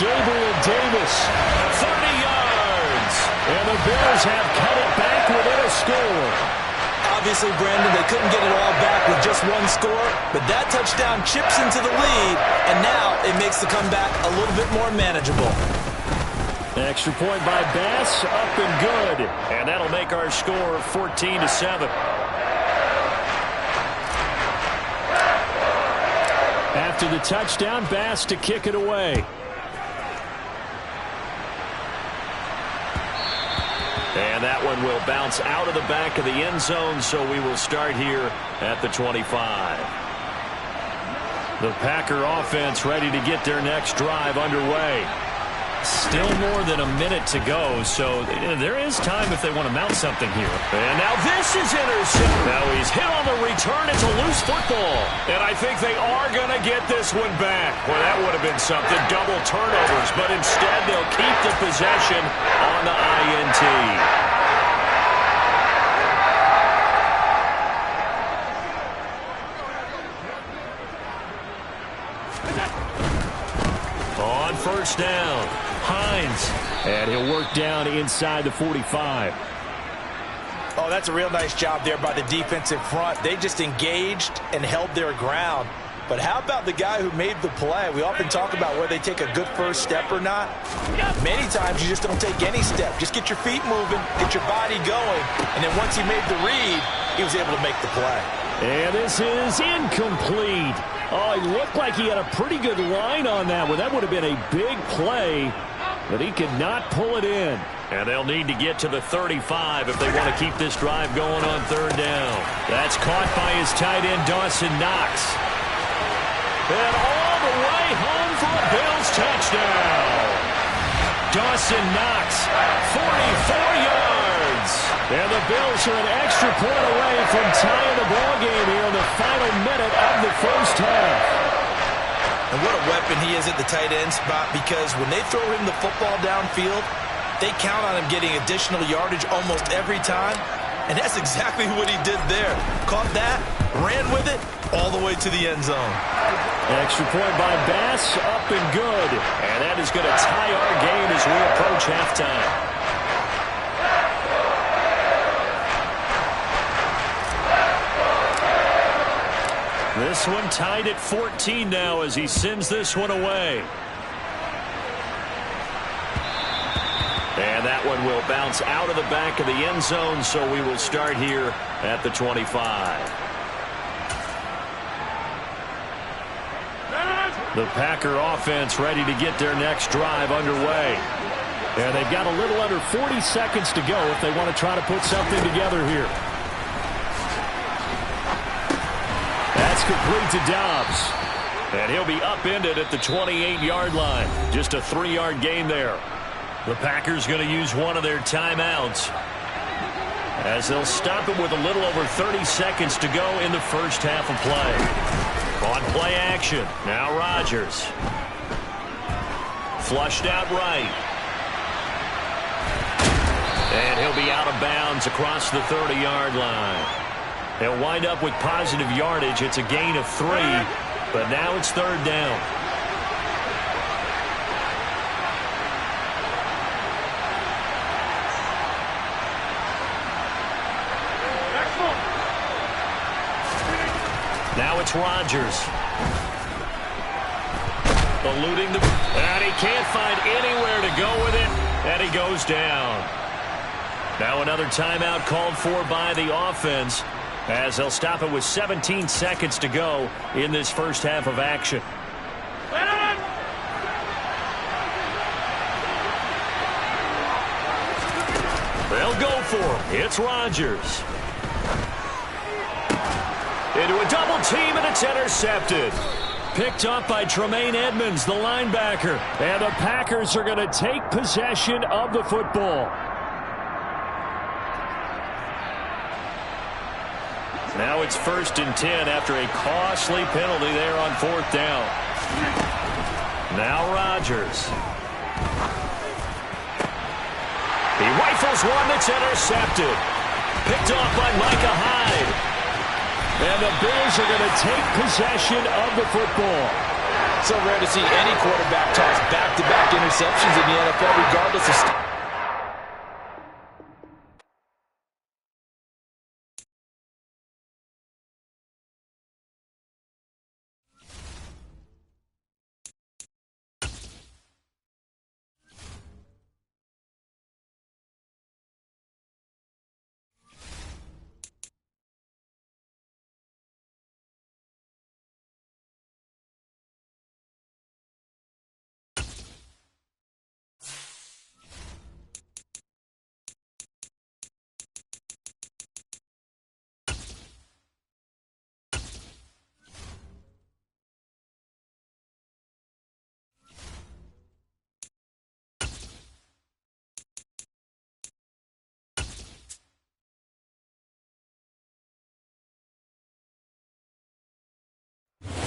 Gabriel Davis, 30 yards. And the Bills have cut it back within a score. Obviously, Brandon, they couldn't get it all back with just one score, but that touchdown chips into the lead, and now it makes the comeback a little bit more manageable. Extra point by Bass, up and good. And that'll make our score 14-7. After the touchdown, Bass to kick it away. And that one will bounce out of the back of the end zone, so we will start here at the 25. The Packer offense ready to get their next drive underway. Still more than a minute to go, so there is time if they want to mount something here. And now this is intercepted. Now he's hit on the return. It's a loose football. And I think they are going to get this one back. Well, that would have been something, double turnovers. But instead, they'll keep the possession on the INT. On first down, Hines, and he'll work down inside the 45. Oh, that's a real nice job there by the defensive front. They just engaged and held their ground. But how about the guy who made the play? We often talk about whether they take a good first step or not. Many times you just don't take any step. Just get your feet moving, get your body going, and then once he made the read, he was able to make the play. And this is incomplete. Oh, he looked like he had a pretty good line on that one. That would have been a big play, but he could not pull it in. And they'll need to get to the 35 if they want to keep this drive going on third down. That's caught by his tight end, Dawson Knox. And all the way home for a Bills touchdown. Dawson Knox, 44 yards. And the Bills are an extra point away from tying the ball game here in the final minute of the first half. And what a weapon he is at the tight end spot, because when they throw him the football downfield, they count on him getting additional yardage almost every time. And that's exactly what he did there. Caught that, ran with it, all the way to the end zone. Extra point by Bass, up and good. And that is going to tie our game as we approach halftime. This one tied at 14 now as he sends this one away. And that one will bounce out of the back of the end zone, so we will start here at the 25. The Packer offense ready to get their next drive underway. And they've got a little under 40 seconds to go if they want to try to put something together here. That's complete to Dobbs. And he'll be upended at the 28-yard line. Just a 3-yard gain there. The Packers going to use one of their timeouts as they'll stop it with a little over 30 seconds to go in the first half of play. On play action, now Rodgers. Flushed out right. And he'll be out of bounds across the 30-yard line. He'll wind up with positive yardage. It's a gain of 3, but now it's third down. Now it's Rodgers. Eluding the... And he can't find anywhere to go with it. And he goes down. Now another timeout called for by the offense as they'll stop it with 17 seconds to go in this first half of action. They'll go for him. It's Rodgers. Into a double team, and it's intercepted. Picked up by Tremaine Edmonds, the linebacker. And the Packers are going to take possession of the football. Now it's 1st and 10 after a costly penalty there on 4th down. Now Rodgers. He rifles one that's intercepted. Picked off by Micah Hyde. And the Bills are going to take possession of the football. So rare to see any quarterback toss back-to-back interceptions in the NFL, regardless of...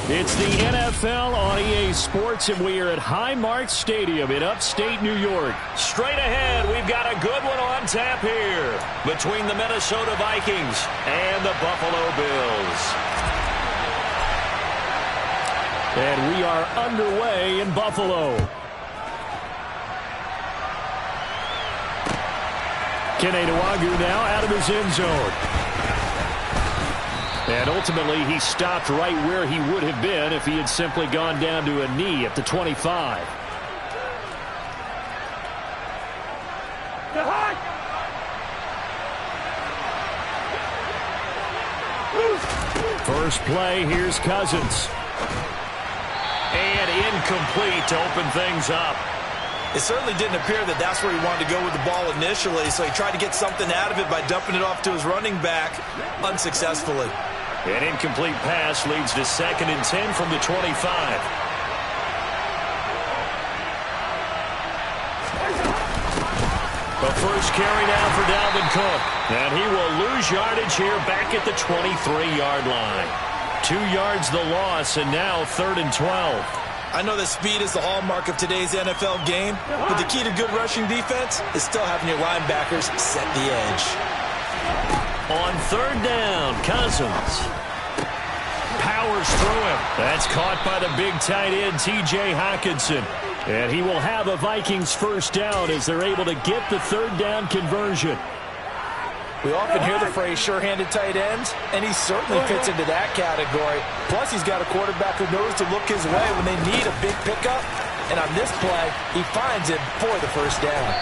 It's the NFL on EA Sports, and we are at Highmark Stadium in upstate New York. Straight ahead, we've got a good one on tap here between the Minnesota Vikings and the Buffalo Bills. And we are underway in Buffalo. Keneduagu now out of his end zone. And ultimately, he stopped right where he would have been if he had simply gone down to a knee at the 25. First play, here's Cousins. And incomplete to open things up. It certainly didn't appear that that's where he wanted to go with the ball initially, so he tried to get something out of it by dumping it off to his running back unsuccessfully. An incomplete pass leads to 2nd and 10 from the 25. The first carry now for Dalvin Cook. And he will lose yardage here back at the 23-yard line. 2 yards the loss, and now 3rd and 12. I know that speed is the hallmark of today's NFL game, but the key to good rushing defense is still having your linebackers set the edge. On 3rd down, Cousins powers through him. That's caught by the big tight end, T.J. Hockenson. And he will have a Vikings first down as they're able to get the 3rd down conversion. We often hear the phrase sure-handed tight ends, and he certainly fits into that category. Plus, he's got a quarterback who knows to look his way when they need a big pickup. And on this play, he finds it for the first down.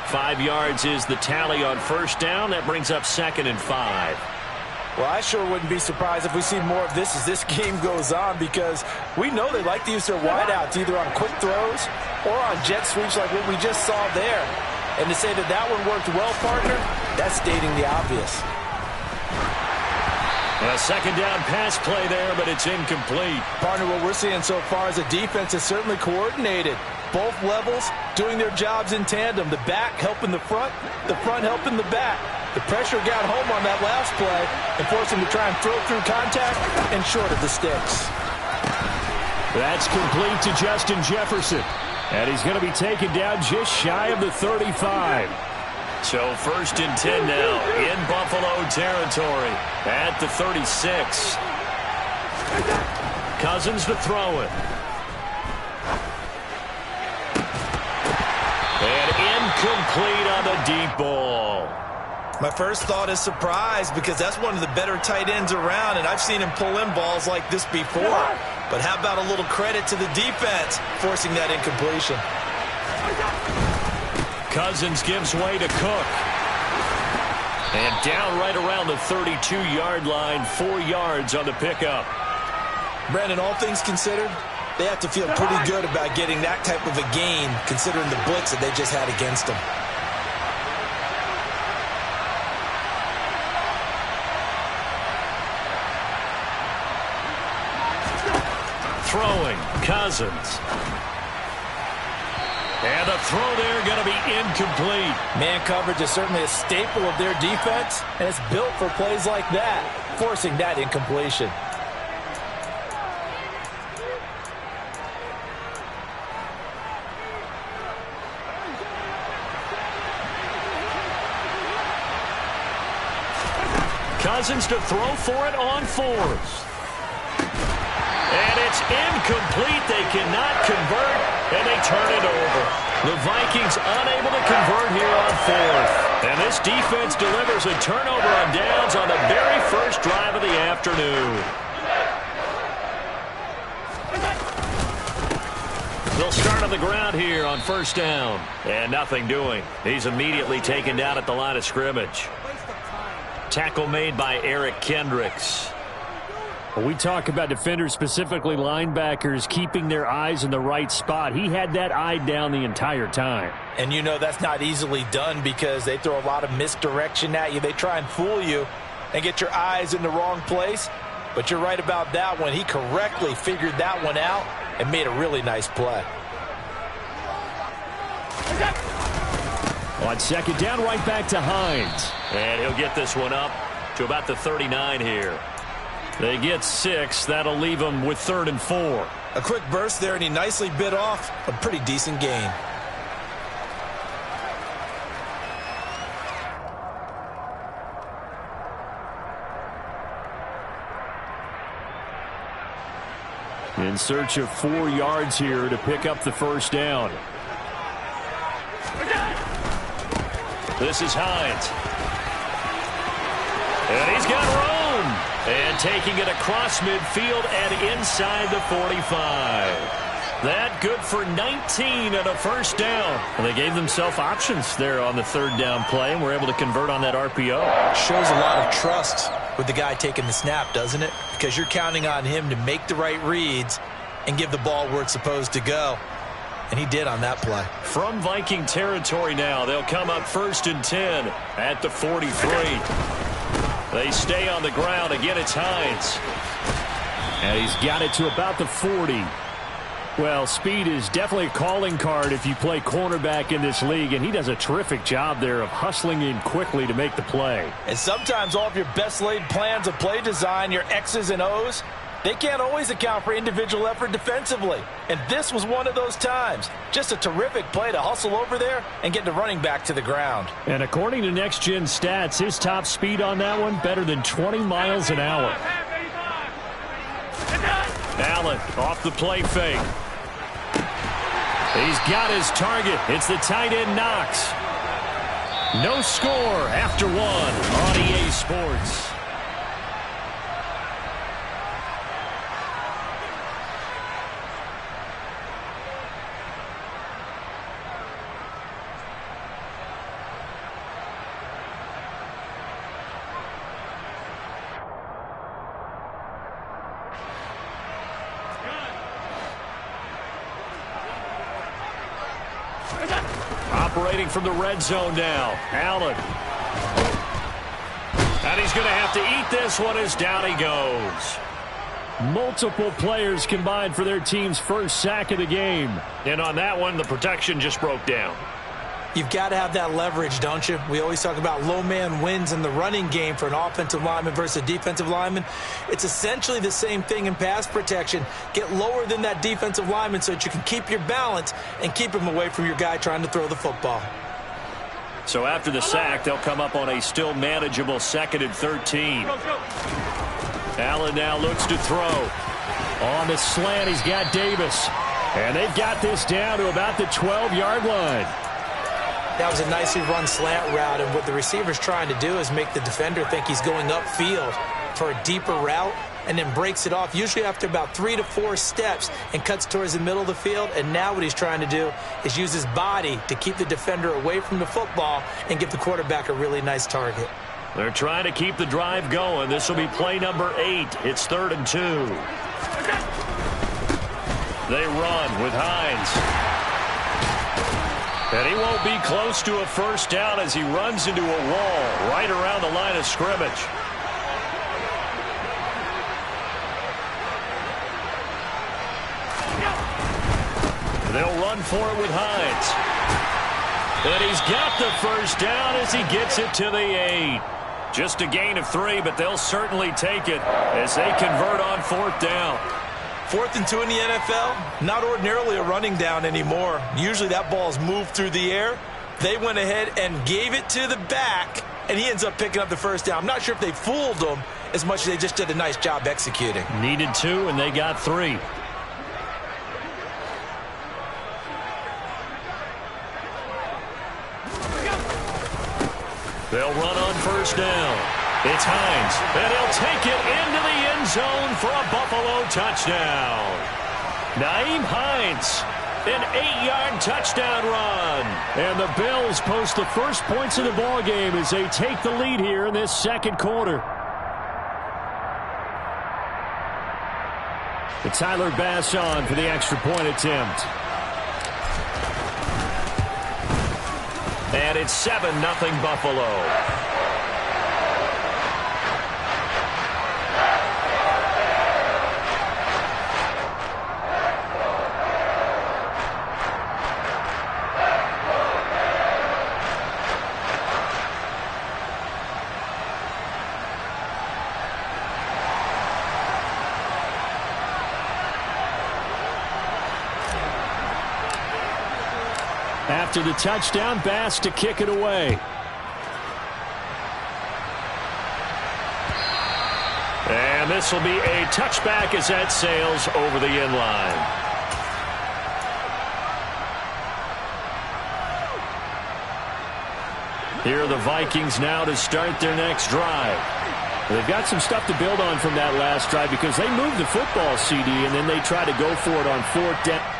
5 yards is the tally on first down. That brings up 2nd and 5. Well, I sure wouldn't be surprised if we see more of this as this game goes on, because we know they like to use their wideouts either on quick throws or on jet sweeps like what we just saw there. And to say that that one worked well, partner, that's stating the obvious. A 2nd down pass play there, but it's incomplete. Partner, what we're seeing so far is a defense is certainly coordinated. Both levels doing their jobs in tandem. The back helping the front helping the back. The pressure got home on that last play and forced him to try and throw through contact and short of the sticks. That's complete to Justin Jefferson. And he's going to be taken down just shy of the 35. So 1st and 10 now in Buffalo territory at the 36. Cousins to throw it. And incomplete on the deep ball. My first thought is surprise, because that's one of the better tight ends around, and I've seen him pull in balls like this before. But how about a little credit to the defense forcing that incompletion? Cousins gives way to Cook. And down right around the 32-yard line, 4 yards on the pickup. Brandon, all things considered, they have to feel pretty good about getting that type of a gain, considering the blitz that they just had against them. Throwing, Cousins. And the throw there going to be incomplete. Man coverage is certainly a staple of their defense, and it's built for plays like that, forcing that incompletion. Cousins to throw for it on 4th. And it's It's incomplete. They cannot convert, and they turn it over. The Vikings unable to convert here on fourth. And this defense delivers a turnover on downs on the very first drive of the afternoon. They'll start on the ground here on first down. And nothing doing. He's immediately taken down at the line of scrimmage. Tackle made by Eric Kendricks. When we talk about defenders, specifically linebackers, keeping their eyes in the right spot. He had that eye down the entire time. And you know that's not easily done because they throw a lot of misdirection at you. They try and fool you and get your eyes in the wrong place. But you're right about that one. He correctly figured that one out and made a really nice play. On second down, right back to Hines. And he'll get this one up to about the 39 here. They get 6. That'll leave them with 3rd and 4. A quick burst there, and he nicely bit off a pretty decent gain. In search of 4 yards here to pick up the first down. This is Hines. And he's got room. And taking it across midfield and inside the 45. That good for 19 and a first down. Well, they gave themselves options there on the 3rd down play and were able to convert on that RPO. Shows a lot of trust with the guy taking the snap, doesn't it? Because you're counting on him to make the right reads and give the ball where it's supposed to go. And he did on that play. From Viking territory now, they'll come up 1st and 10 at the 43. They stay on the ground. Again, it's Hines. And he's got it to about the 40. Well, speed is definitely a calling card if you play cornerback in this league, and he does a terrific job there of hustling in quickly to make the play. And sometimes all of your best laid plans of play design, your X's and O's, they can't always account for individual effort defensively. And this was one of those times. Just a terrific play to hustle over there and get the running back to the ground. And according to Next Gen Stats, his top speed on that one, better than 20 miles an hour. Allen off the play fake. He's got his target. It's the tight end Knox. No score after 1 on EA Sports. Operating from the red zone now. Allen. And he's going to have to eat this one as down he goes. Multiple players combined for their team's first sack of the game. And on that one, the protection just broke down. You've got to have that leverage, don't you? We always talk about low man wins in the running game for an offensive lineman versus a defensive lineman. It's essentially the same thing in pass protection. Get lower than that defensive lineman so that you can keep your balance and keep him away from your guy trying to throw the football. So after the sack, they'll come up on a still manageable 2nd and 13. Allen now looks to throw. On the slant, he's got Davis. And they've got this down to about the 12-yard line. That was a nicely run slant route, and what the receiver's trying to do is make the defender think he's going upfield for a deeper route and then breaks it off, usually after about 3 to 4 steps, and cuts towards the middle of the field. And now what he's trying to do is use his body to keep the defender away from the football and give the quarterback a really nice target. They're trying to keep the drive going. This will be play number 8. It's 3rd and 2. They run with Hines. And he won't be close to a first down as he runs into a wall right around the line of scrimmage. They'll run for it with Hines. And he's got the first down as he gets it to the 8. Just a gain of 3, but they'll certainly take it as they convert on 4th down. 4th and 2 in the NFL, not ordinarily a running down anymore. Usually that ball is moved through the air. They went ahead and gave it to the back, and he ends up picking up the first down. I'm not sure if they fooled him as much as they just did a nice job executing. Needed 2, and they got 3. They'll run on first down. It's Hines, and he'll take it into the end zone for a Buffalo touchdown. Nyheim Hines, an 8-yard touchdown run. And the Bills post the first points of the ball game as they take the lead here in this second quarter. And Tyler Bass on for the extra point attempt. And it's 7-0 Buffalo. After the touchdown, Bass to kick it away. And this will be a touchback as that sails over the end line. Here are the Vikings now to start their next drive. They've got some stuff to build on from that last drive because they moved the football, CD, and then they try to go for it on fourth down.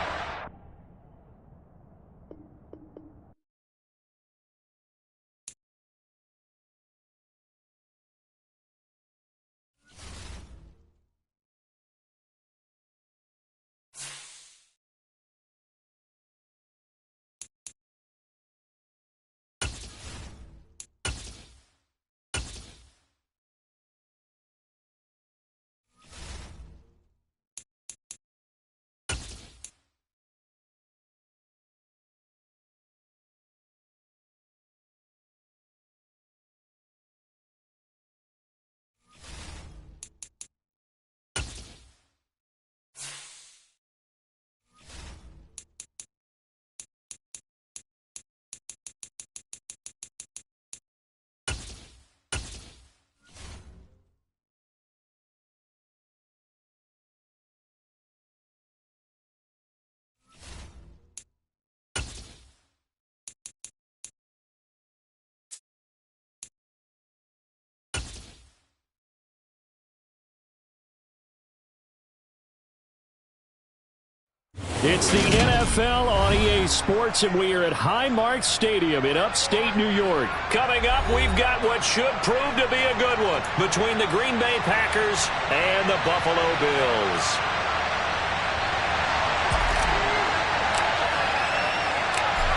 It's the NFL on EA Sports, and we are at Highmark Stadium in upstate New York. Coming up, we've got what should prove to be a good one between the Green Bay Packers and the Buffalo Bills.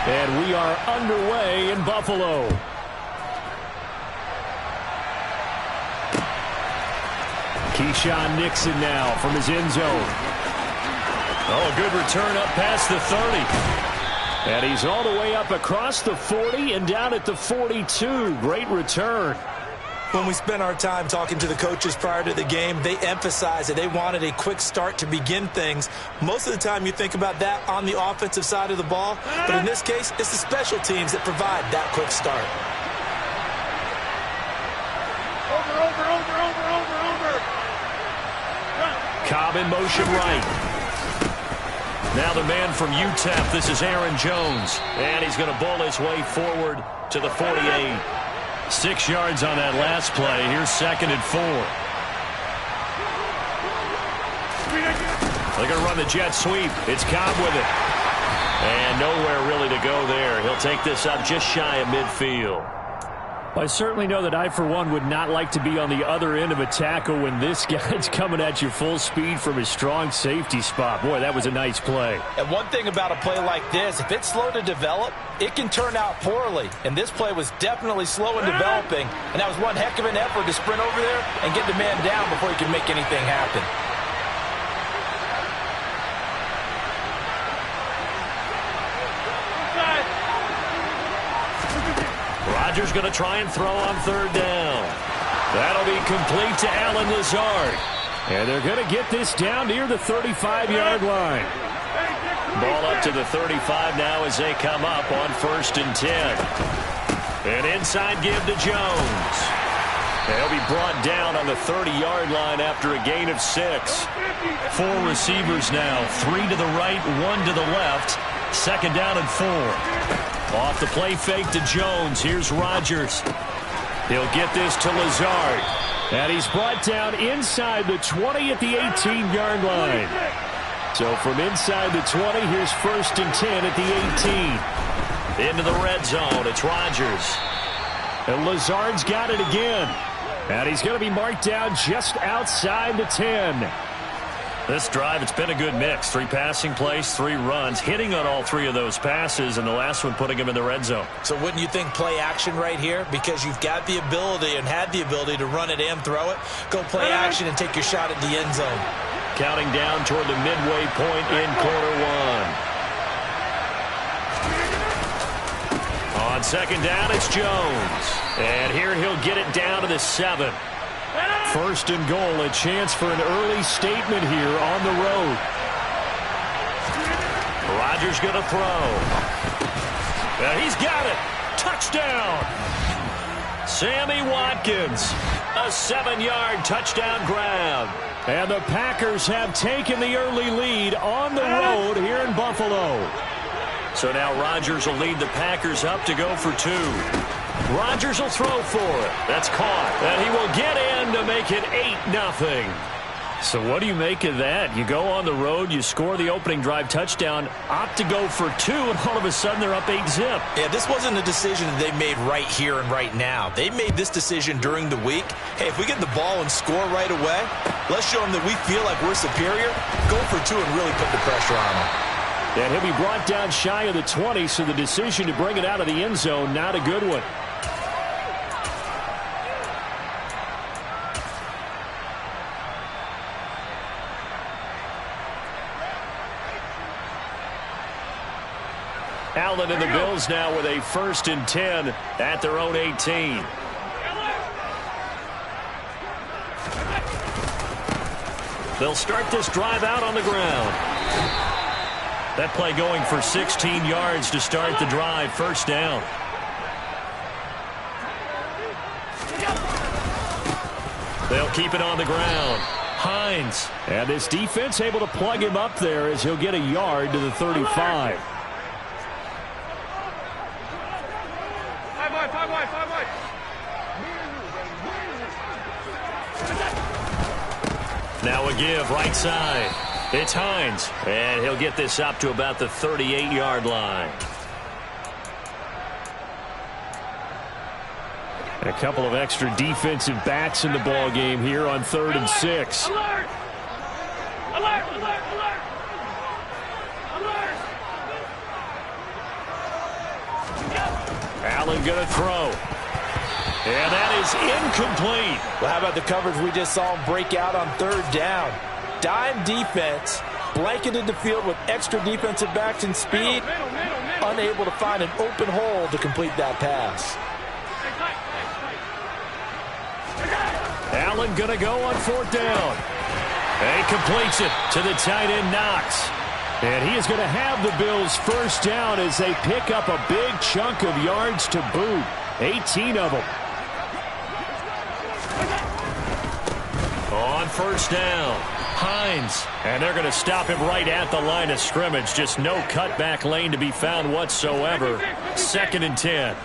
And we are underway in Buffalo. Keyshawn Nixon now from his end zone. Oh, a good return up past the 30. And he's all the way up across the 40 and down at the 42. Great return. When we spent our time talking to the coaches prior to the game, they emphasized that they wanted a quick start to begin things. Most of the time you think about that on the offensive side of the ball, but in this case, it's the special teams that provide that quick start. Cobb in motion right. Now the man from UTEP, this is Aaron Jones. And he's going to bowl his way forward to the 48. 6 yards on that last play. Here's 2nd and 4. They're going to run the jet sweep. It's Cobb with it. And nowhere really to go there. He'll take this up just shy of midfield. I certainly know that I, for one, would not like to be on the other end of a tackle when this guy's coming at you full speed from his strong safety spot. Boy, that was a nice play. And one thing about a play like this, if it's slow to develop, it can turn out poorly. And this play was definitely slow in developing. And that was one heck of an effort to sprint over there and get the man down before he could make anything happen. Rodgers going to try and throw on 3rd down. That'll be complete to Allen Lazard. And they're going to get this down near the 35-yard line. Ball up to the 35 now as they come up on 1st and 10. An inside give to Jones. They'll be brought down on the 30-yard line after a gain of 6. 4 receivers now, 3 to the right, 1 to the left. 2nd down and 4. Off the play fake to Jones. Here's Rodgers. He'll get this to Lazard. And he's brought down inside the 20 at the 18-yard line. So from inside the 20, here's 1st and 10 at the 18. Into the red zone, it's Rodgers. And Lazard's got it again. And he's going to be marked down just outside the 10. This drive, it's been a good mix. 3 passing plays, 3 runs, hitting on all 3 of those passes, and the last one putting him in the red zone. So wouldn't you think play action right here? Because you've got the ability and had the ability to run it and throw it. Go play action and take your shot at the end zone. Counting down toward the midway point in quarter 1. On 2nd down, it's Jones. And here he'll get it down to the 7. 1st and goal, a chance for an early statement here on the road. Rodgers going to throw. And he's got it. Touchdown. Sammy Watkins. A 7-yard touchdown grab. And the Packers have taken the early lead on the road here in Buffalo. So now Rodgers will lead the Packers up to go for 2. Rodgers will throw for it. That's caught. And he will get in to make it 8-0. So what do you make of that? You go on the road, you score the opening drive touchdown, opt to go for 2, and all of a sudden they're up 8-zip. Yeah, this wasn't a decision that they made right here and right now. They made this decision during the week. Hey, if we get the ball and score right away, let's show them that we feel like we're superior. Go for 2 and really put the pressure on them. And he'll be brought down shy of the 20, so the decision to bring it out of the end zone, not a good one. Allen and the Bills now with a 1st and 10 at their own 18. They'll start this drive out on the ground. That play going for 16 yards to start the drive. 1st down. They'll keep it on the ground. Hines. And this defense able to plug him up there as he'll get a yard to the 35. Now a give right side. It's Hines. And he'll get this up to about the 38-yard line. A couple of extra defensive backs in the ball game here on 3rd and 6. Alert! Alert! Alert! Alert! Alert! Allen going to throw. And that is incomplete. Well, how about the coverage we just saw him break out on 3rd down? Dime defense, blanketed the field with extra defensive backs and speed, unable to find an open hole to complete that pass. Allen going to go on 4th down. And he completes it to the tight end Knox. And he is going to have the Bills 1st down as they pick up a big chunk of yards to boot. 18 of them. On 1st down, Hines. And they're going to stop him right at the line of scrimmage. Just no cutback lane to be found whatsoever. 2nd and 10.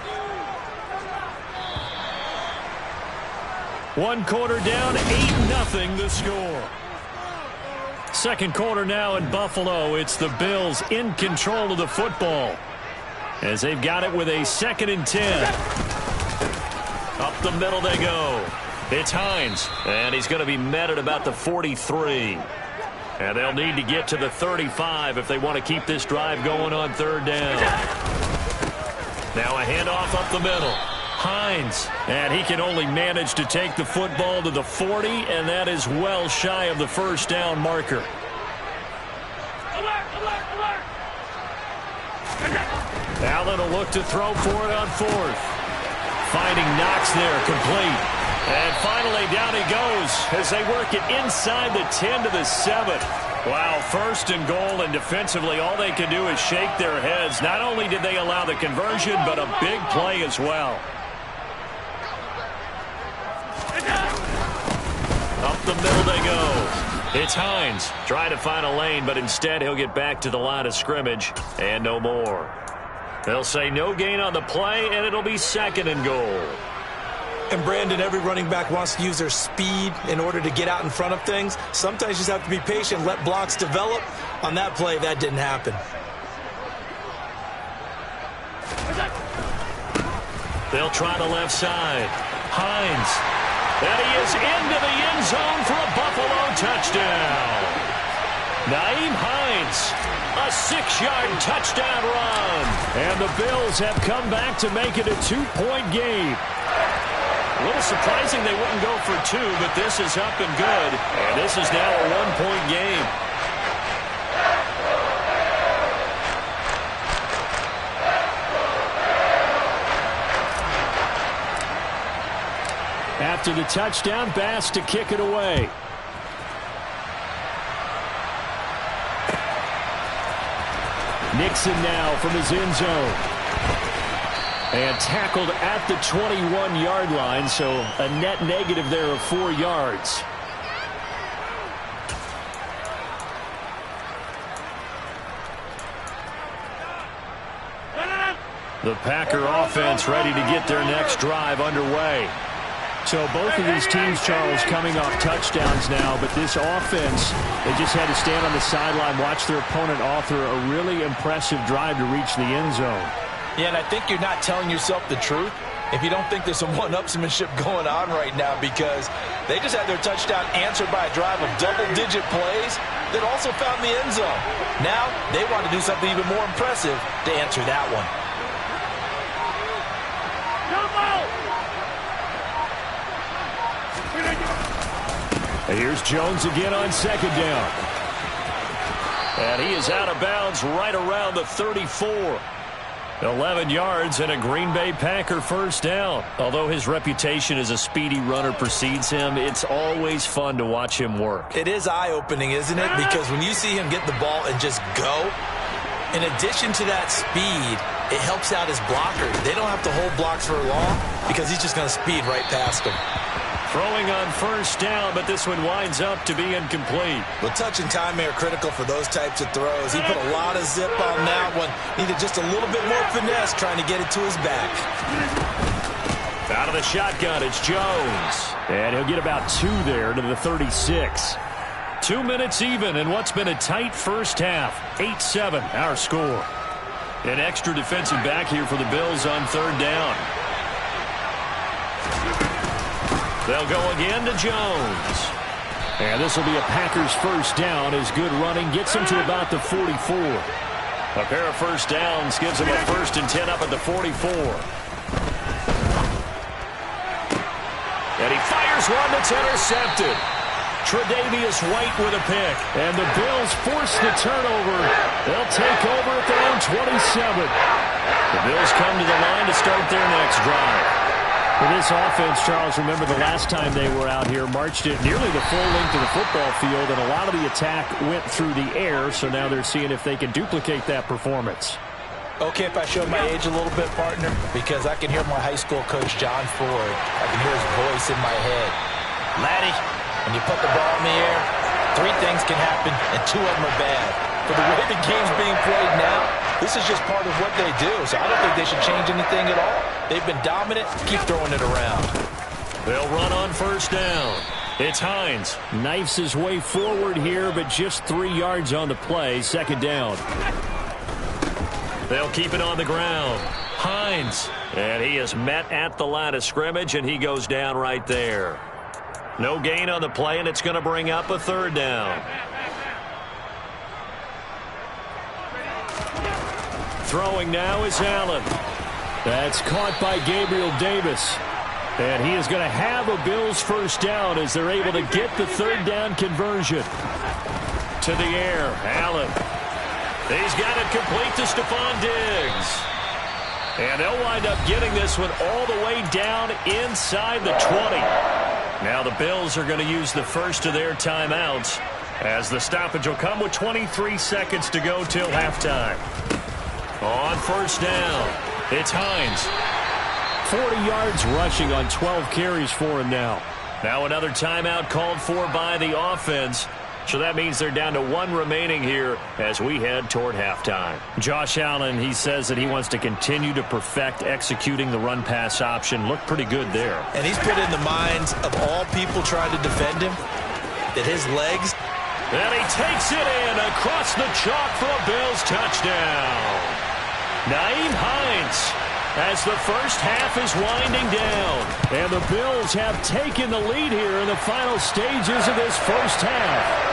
1 quarter down, 8-0 the score. 2nd quarter now in Buffalo. It's the Bills in control of the football as they've got it with a 2nd and 10. Up the middle they go. It's Hines, and he's going to be met at about the 43. And they'll need to get to the 35 if they want to keep this drive going on 3rd down. Now a handoff up the middle. Hines, and he can only manage to take the football to the 40, and that is well shy of the 1st down marker. Alert! Alert! Alert! Allen will look to throw for it on 4th. Finding Knox there, complete. And finally down he goes as they work it inside the 10 to the 7. Wow, 1st and goal, and defensively all they can do is shake their heads. Not only did they allow the conversion, but a big play as well. Up the middle they go. It's Hines trying to find a lane, but instead he'll get back to the line of scrimmage and no more. They'll say no gain on the play, and it'll be 2nd and goal. And Brandon, every running back wants to use their speed in order to get out in front of things. Sometimes you just have to be patient, let blocks develop. On that play, that didn't happen. They'll try the left side. Hines. And he is into the end zone for a Buffalo touchdown. Nyheim Hines, a 6-yard touchdown run. And the Bills have come back to make it a 2-point game. A little surprising they wouldn't go for 2, but this is up and good. And this is now a 1-point game. After the touchdown, Bass to kick it away. Nixon now from his end zone. And tackled at the 21-yard line, so a net negative there of 4 yards. The Packer offense ready to get their next drive underway. So both of these teams, Charles, coming off touchdowns now, but this offense, they just had to stand on the sideline, watch their opponent author a really impressive drive to reach the end zone. Yeah, and I think you're not telling yourself the truth if you don't think there's some one-upsmanship going on right now, because they just had their touchdown answered by a drive of double-digit plays that also found the end zone. Now they want to do something even more impressive to answer that one. Here's Jones again on 2nd down. And he is out of bounds right around the 34. 11 yards and a Green Bay Packer first down. Although his reputation as a speedy runner precedes him, it's always fun to watch him work. It is eye-opening, isn't it? Because when you see him get the ball and just go, in addition to that speed, it helps out his blockers. They don't have to hold blocks for long because he's just going to speed right past them. Throwing on first down, but this one winds up to be incomplete. Well, touch and time are critical for those types of throws. He put a lot of zip on that one. Needed just a little bit more finesse trying to get it to his back. Out of the shotgun, it's Jones. And he'll get about 2 there to the 36. 2 minutes even in what's been a tight first half. 8-7, our score. An extra defensive back here for the Bills on 3rd down. They'll go again to Jones. And this will be a Packers first down as good running gets him to about the 44. A pair of first downs gives him a 1st and 10 up at the 44. And he fires one that's intercepted. Tre'Davious White with a pick. And the Bills force the turnover. They'll take over at their own 27. The Bills come to the line to start their next drive. For this offense, Charles, remember the last time they were out here, marched it nearly the full length of the football field, and a lot of the attack went through the air, so now they're seeing if they can duplicate that performance. Okay, if I show my age a little bit, partner, because I can hear my high school coach, John Ford. I can hear his voice in my head. Laddie, when you put the ball in the air, 3 things can happen, and 2 of them are bad. For the way the game's being played now, this is just part of what they do, so I don't think they should change anything at all. They've been dominant. Keep throwing it around. They'll run on first down. It's Hines. Knifes his way forward here, but just 3 yards on the play. 2nd down. They'll keep it on the ground. Hines. And he is met at the line of scrimmage, and he goes down right there. No gain on the play, and it's going to bring up a 3rd down. Throwing now is Allen. That's caught by Gabriel Davis. And he is going to have a Bills first down as they're able to get the 3rd down conversion. To the air, Allen. He's got it complete to Stephon Diggs. And they'll wind up getting this one all the way down inside the 20. Now the Bills are going to use the first of their timeouts as the stoppage will come with 23 seconds to go till halftime. On first down, it's Hines. 40 yards rushing on 12 carries for him now. Now another timeout called for by the offense. So that means they're down to 1 remaining here as we head toward halftime. Josh Allen, he says that he wants to continue to perfect executing the run-pass option. Looked pretty good there. And he's put in the minds of all people trying to defend him that his legs. And he takes it in across the chalk for a Bills touchdown. Nyheim Hines as the first half is winding down. And the Bills have taken the lead here in the final stages of this first half.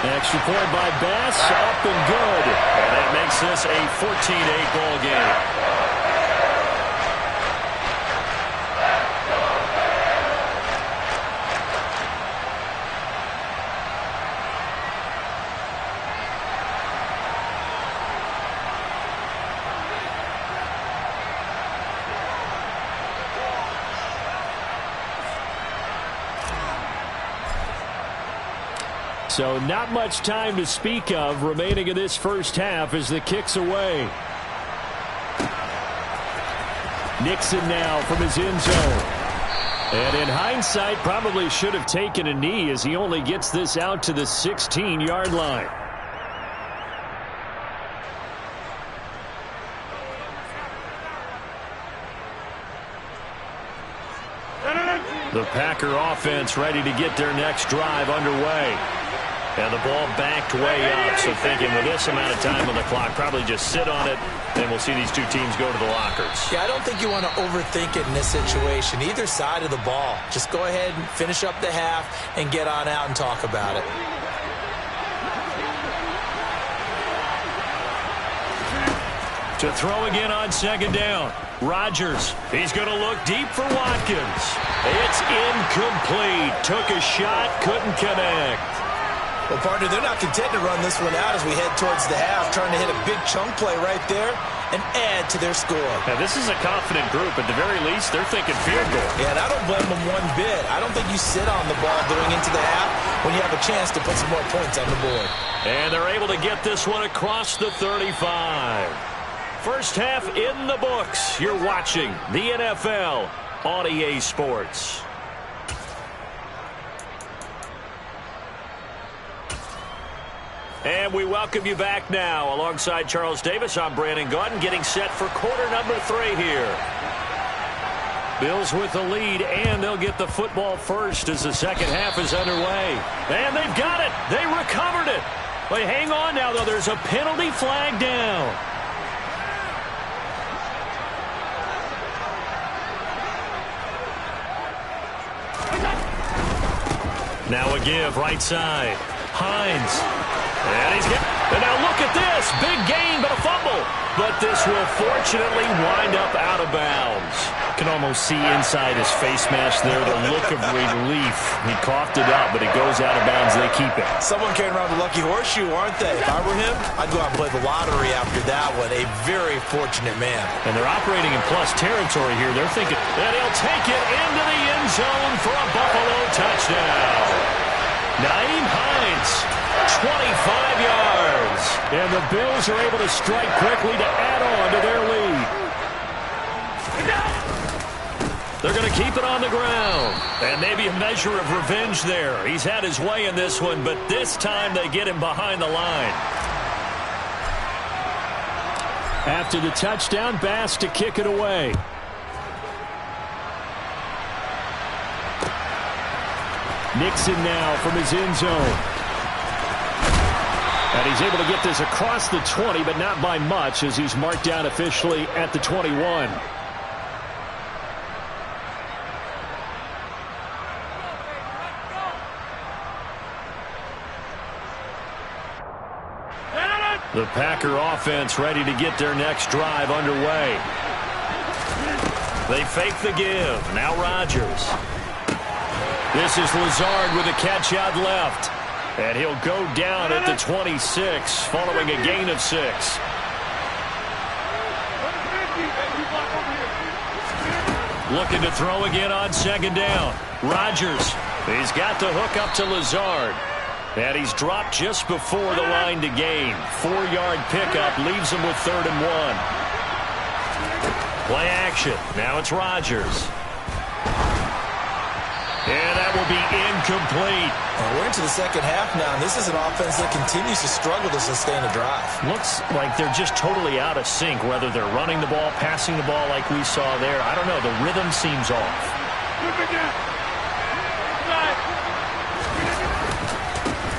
Extra point by Bass, up and good. And that makes this a 14-8 ball game. So not much time to speak of remaining in this first half as the kick's away. Nixon now from his end zone. And in hindsight, probably should have taken a knee as he only gets this out to the 16-yard line. The Packer offense ready to get their next drive underway. And the ball backed way up, so thinking with this amount of time on the clock, probably just sit on it, and we'll see these two teams go to the lockers. Yeah, I don't think you want to overthink it in this situation, either side of the ball. Just go ahead and finish up the half and get on out and talk about it. To throw again on second down. Rodgers, he's going to look deep for Watkins. It's incomplete. Took a shot, couldn't connect. Well, partner, they're not content to run this one out as we head towards the half, trying to hit a big chunk play right there and add to their score. Now, this is a confident group. At the very least, they're thinking field goal. Yeah, and I don't blame them one bit. I don't think you sit on the ball going into the half when you have a chance to put some more points on the board. And they're able to get this one across the 35. First half in the books. You're watching the NFL on EA Sports. And we welcome you back now. Alongside Charles Davis, I'm Brandon Gaudin, getting set for quarter number 3 here. Bills with the lead, and they'll get the football first as the second half is underway. And they've got it. They recovered it. But hang on now, though. There's a penalty flag down. Now a give, right side. Hines. And now look at this. Big gain, but a fumble. But this will fortunately wind up out of bounds. Can almost see inside his face mask there the look of relief. He coughed it up, but it goes out of bounds. They keep it. Someone came around the lucky horseshoe, aren't they? If I were him, I'd go out and play the lottery after that one. A very fortunate man. And they're operating in plus territory here. They're thinking that he'll take it into the end zone for a Buffalo touchdown. Nyheim Hines, 25 yards. And the Bills are able to strike quickly to add on to their lead. They're going to keep it on the ground. And maybe a measure of revenge there. He's had his way in this one, but this time they get him behind the line. After the touchdown, Bass to kick it away. Nixon now from his end zone. And he's able to get this across the 20, but not by much as he's marked down officially at the 21. The Packer offense ready to get their next drive underway. They fake the give. Now Rodgers. This is Lazard with a catch out left. And he'll go down at the 26 following a gain of 6. Looking to throw again on second down. Rodgers. He's got the hook up to Lazard. And he's dropped just before the line to gain. 4-yard pickup leaves him with 3rd and 1. Play action. Now it's Rodgers. And that will be incomplete. Well, we're into the second half now, and this is an offense that continues to struggle to sustain a drive. Looks like they're just totally out of sync, whether they're running the ball, passing the ball like we saw there. I don't know. The rhythm seems off.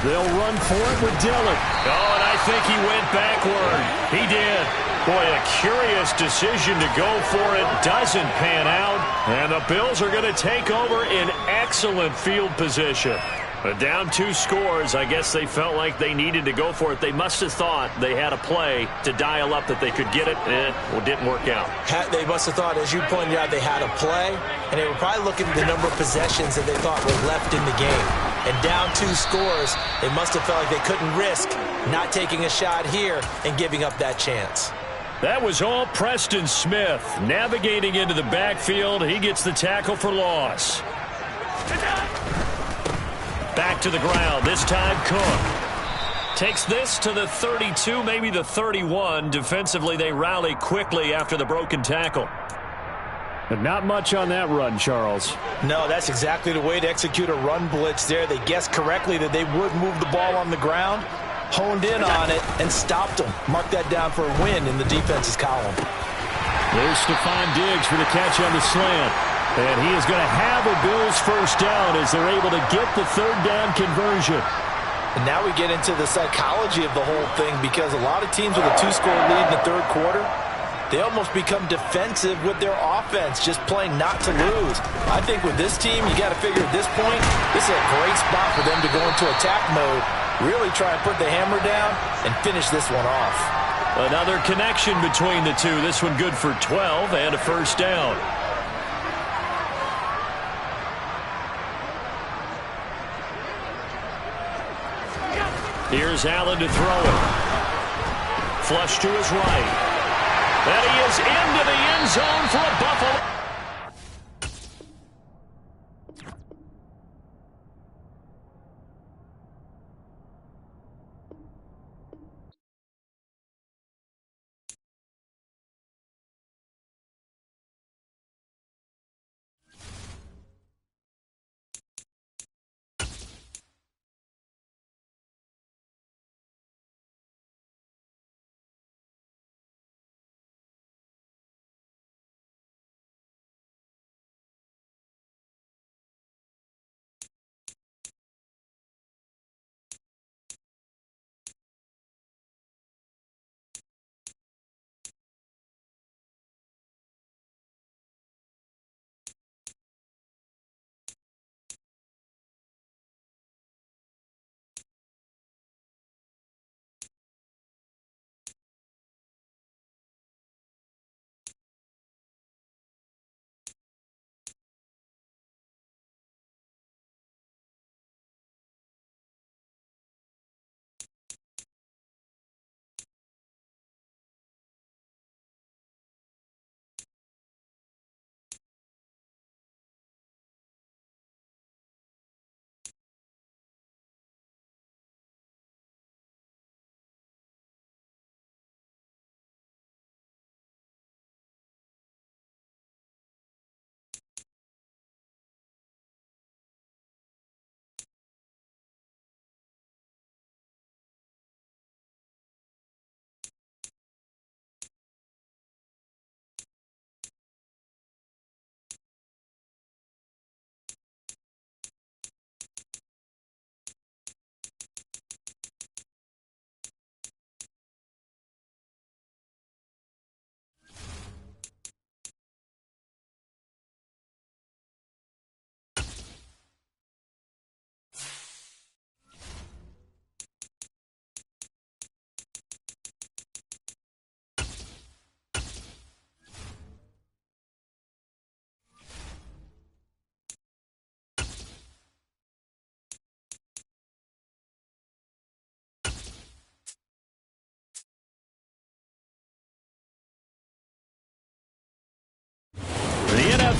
They'll run for it with Dillon. Oh, and I think he went backward. He did. Boy, a curious decision to go for it. Doesn't pan out. And the Bills are going to take over in excellent field position. But down 2 scores, I guess they felt like they needed to go for it. They must have thought they had a play to dial up that they could get it. Well, it didn't work out. They must have thought, as you pointed out, they had a play, and they were probably looking at the number of possessions that they thought were left in the game. And down 2 scores, they must have felt like they couldn't risk not taking a shot here and giving up that chance. That was all Preston Smith. Navigating into the backfield, he gets the tackle for loss. Back to the ground, this time Cook. Takes this to the 32, maybe the 31. Defensively, they rally quickly after the broken tackle. But not much on that run, Charles. No, that's exactly the way to execute a run blitz there. They guessed correctly that they would move the ball on the ground, honed in on it, and stopped them. Mark that down for a win in the defense's column. There's Stephon Diggs for the catch on the slant. And he is going to have a Bills first down as they're able to get the 3rd down conversion. And now we get into the psychology of the whole thing, because a lot of teams with a 2-score lead in the 3rd quarter, they almost become defensive with their offense, just playing not to lose. I think with this team, you got to figure at this point, this is a great spot for them to go into attack mode, really try and put the hammer down and finish this one off. Another connection between the two. This one good for 12 and a first down. Here's Allen to throw it. Flush to his right. And he is into the end zone for a Buffalo.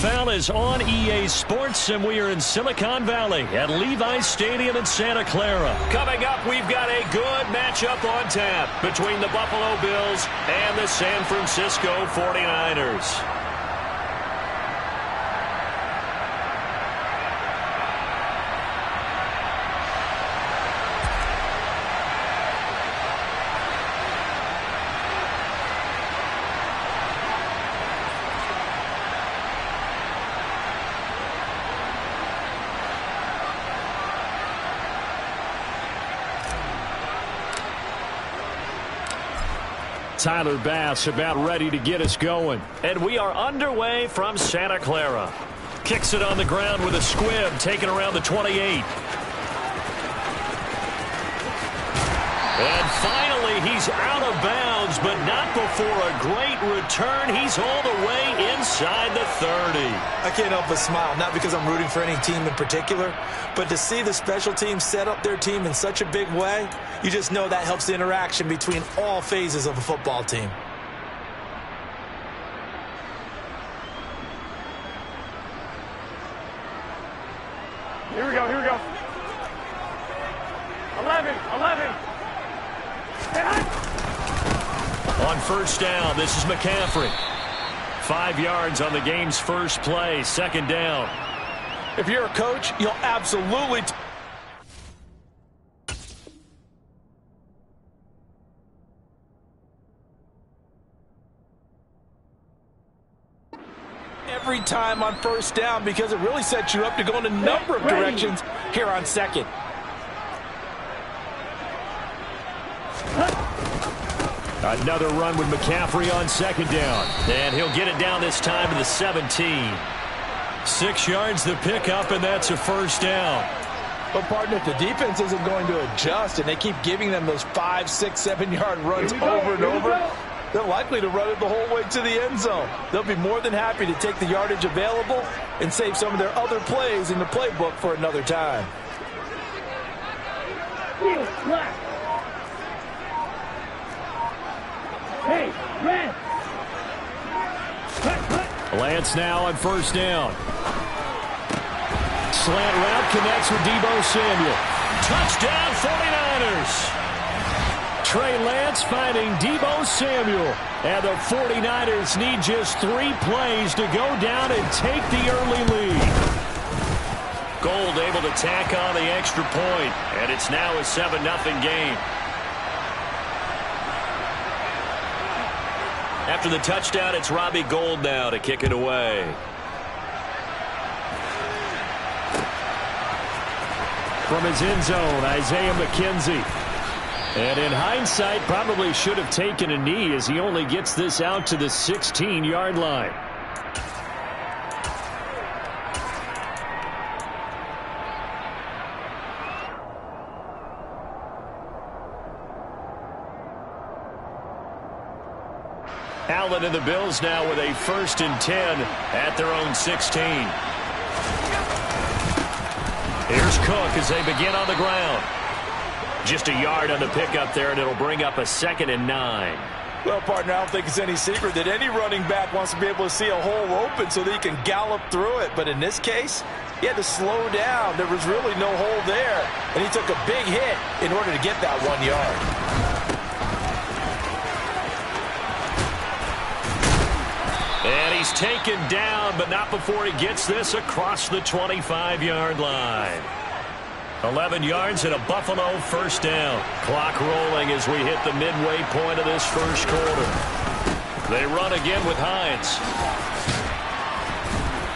NFL is on EA Sports, and we are in Silicon Valley at Levi's Stadium in Santa Clara. Coming up, we've got a good matchup on tap between the Buffalo Bills and the San Francisco 49ers. Tyler Bass about ready to get us going. And we are underway from Santa Clara. Kicks it on the ground with a squib, taken around the 28. And finally, he's out of bounds, but not before a great return. He's all the way inside the 30. I can't help but smile, not because I'm rooting for any team in particular, but to see the special teams set up their team in such a big way, you just know that helps the interaction between all phases of a football team. Here we go, here we go. 11. On first down, this is McCaffrey. 5 yards on the game's first play, second down. If you're a coach, you'll absolutely... every time on first down because it really sets you up to go in a number of directions here on second. Another run with McCaffrey on second down. And he'll get it down this time to the 17. 6 yards the pickup, and that's a first down. But, partner, if the defense isn't going to adjust and they keep giving them those 5, 6, 7-yard runs over and over, they're likely to run it the whole way to the end zone. They'll be more than happy to take the yardage available and save some of their other plays in the playbook for another time. Hey, red. Lance now on first down. Slant route connects with Deebo Samuel. Touchdown 49ers. Trey Lance finding Deebo Samuel. And the 49ers need just 3 plays to go down and take the early lead. Gold able to tack on the extra point, and it's now a 7-0 game. After the touchdown, it's Robbie Gould now to kick it away. From his end zone, Isaiah McKenzie. And in hindsight, probably should have taken a knee as he only gets this out to the 16-yard line. Allen and the Bills now with a 1st and 10 at their own 16. Here's Cook as they begin on the ground. Just a yard on the pickup there, and it'll bring up a 2nd and 9. Well, partner, I don't think it's any secret that any running back wants to be able to see a hole open so that he can gallop through it. But in this case, he had to slow down. There was really no hole there, and he took a big hit in order to get that 1 yard. And he's taken down, but not before he gets this across the 25-yard line. 11 yards and a Buffalo 1st down. Clock rolling as we hit the midway point of this first quarter. They run again with Hines.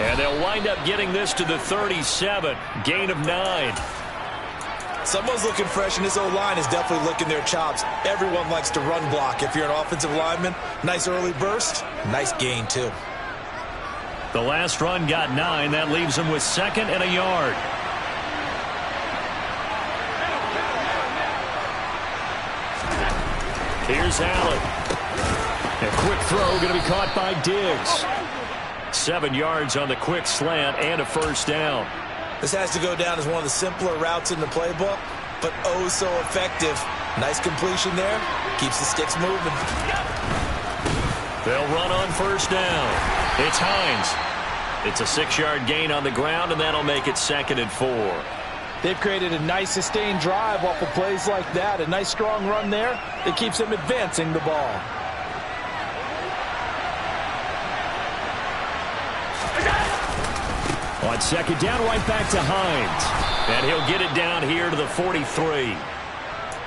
And they'll wind up getting this to the 37. Gain of 9. Someone's looking fresh, and this O-line is definitely licking their chops. Everyone likes to run block. If you're an offensive lineman, nice early burst, nice gain, too. The last run got 9. That leaves them with 2nd and a yard. Here's Allen. A quick throw going to be caught by Diggs. 7 yards on the quick slant and a 1st down. This has to go down as one of the simpler routes in the playbook, but oh so effective. Nice completion there. Keeps the sticks moving. They'll run on 1st down. It's Hines. It's a 6-yard gain on the ground, and that'll make it 2nd and 4. They've created a nice sustained drive off of plays like that. A nice strong run there that keeps them advancing the ball. On 2nd down, right back to Hines. And he'll get it down here to the 43.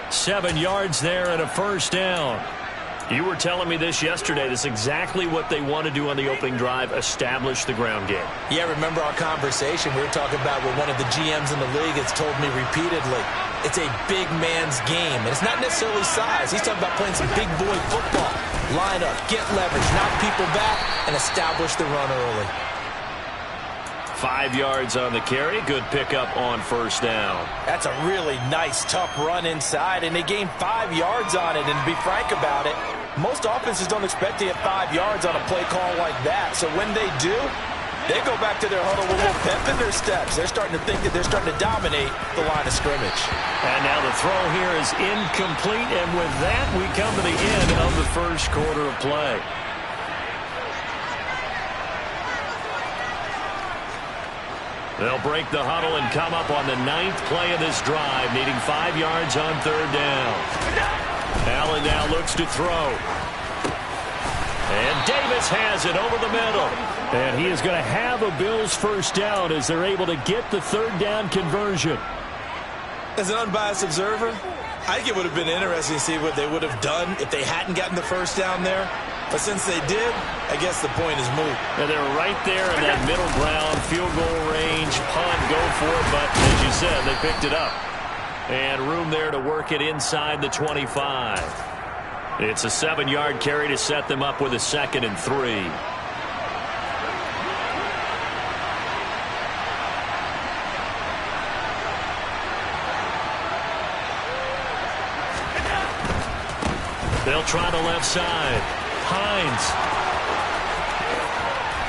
7 yards there and a 1st down. You were telling me this yesterday. This is exactly what they want to do on the opening drive, establish the ground game. Yeah, remember our conversation. We were talking about what one of the GMs in the league has told me repeatedly. it's a big man's game. And it's not necessarily size. He's talking about playing some big boy football. Line up, get leverage, knock people back, and establish the run early. 5 yards on the carry. Good pickup on first down. That's a really nice, tough run inside, and they gained 5 yards on it. And to be frank about it, most offenses don't expect to get 5 yards on a play call like that. So when they do, they go back to their huddle with a little pep in their steps. They're starting to think that they're starting to dominate the line of scrimmage. And now the throw here is incomplete, and with that, we come to the end of the first quarter of play. They'll break the huddle and come up on the 9th play of this drive, needing 5 yards on third down. Allen now looks to throw. And Davis has it over the middle. And he is going to have a Bills first down as they're able to get the third down conversion. As an unbiased observer, I think it would have been interesting to see what they would have done if they hadn't gotten the first down there. But since they did, I guess the point is moot. And they're right there in that middle ground, field goal range, punt, go for it. But as you said, they picked it up. And room there to work it inside the 25. It's a 7-yard carry to set them up with a 2nd and 3. They'll try the left side. Hines.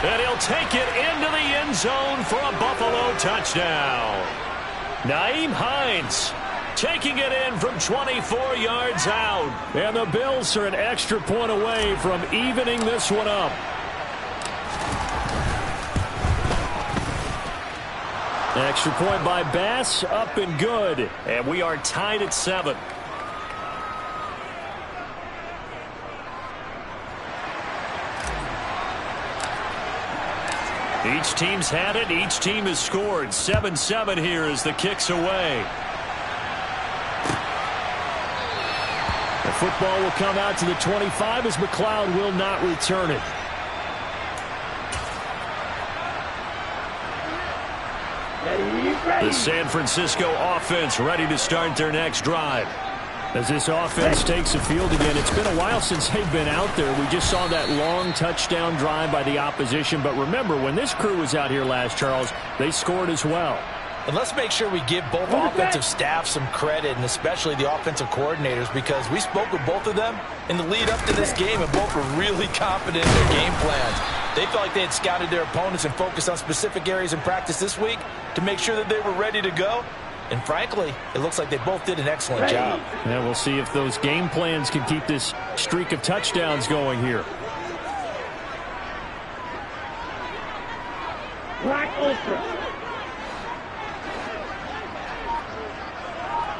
And he'll take it into the end zone for a Buffalo touchdown. Nyheim Hines taking it in from 24 yards out. And the Bills are an extra point away from evening this one up. Extra point by Bass, up and good. And we are tied at 7. Each team's had it. Each team has scored. 7-7 here as the kick's away. The football will come out to the 25 as McLeod will not return it. The San Francisco offense ready to start their next drive. As this offense takes the field again, it's been a while since they've been out there. We just saw that long touchdown drive by the opposition. But remember, when this crew was out here last, Charles, they scored as well. And let's make sure we give both offensive staffs some credit, and especially the offensive coordinators, because we spoke with both of them in the lead up to this game, and both were really confident in their game plans. They felt like they had scouted their opponents and focused on specific areas in practice this week to make sure that they were ready to go. And frankly, it looks like they both did an excellent job. Yeah, we'll see if those game plans can keep this streak of touchdowns going here. Black Ultra.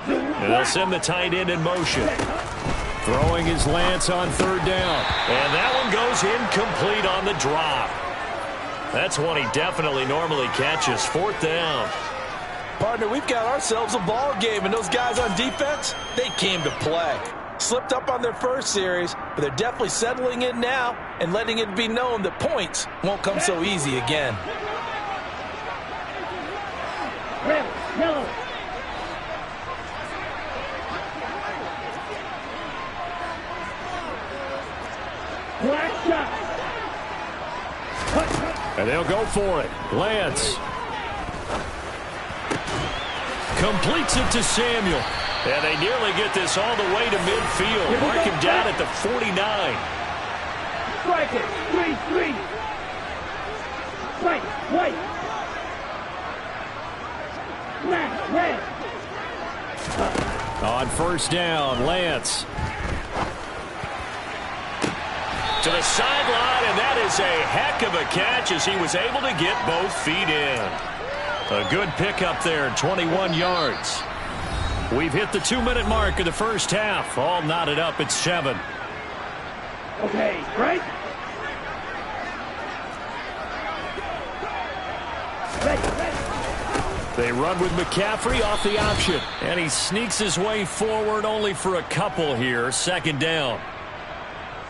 And they'll send the tight end in motion. Throwing his Lance on third down. And that one goes incomplete on the drop. That's one he definitely normally catches. 4th down. Partner, we've got ourselves a ball game, and those guys on defense, they came to play. Slipped up on their first series, but they're definitely settling in now and letting it be known that points won't come so easy again. Red, yellow. Black shot. And they'll go for it. Lance completes it to Samuel. And they nearly get this all the way to midfield. Mark him down at the 49. Strike it. 3-3. White, white. Black, red. On first down, Lance. To the sideline, and that is a heck of a catch as he was able to get both feet in. A good pickup there, 21 yards. We've hit the 2-minute mark of the first half. All knotted up at 7. Okay, right? They run with McCaffrey off the option. And he sneaks his way forward only for a couple here. 2nd down.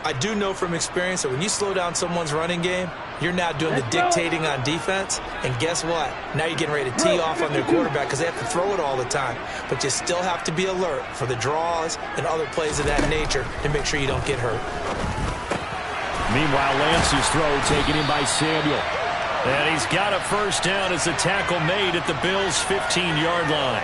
I do know from experience that when you slow down someone's running game, you're now doing the dictating on defense. And guess what? Now you're getting ready to tee off on their quarterback because they have to throw it all the time. But you still have to be alert for the draws and other plays of that nature to make sure you don't get hurt. Meanwhile, Lance's throw taken in by Samuel. And he's got a first down as the tackle made at the Bills' 15-yard line.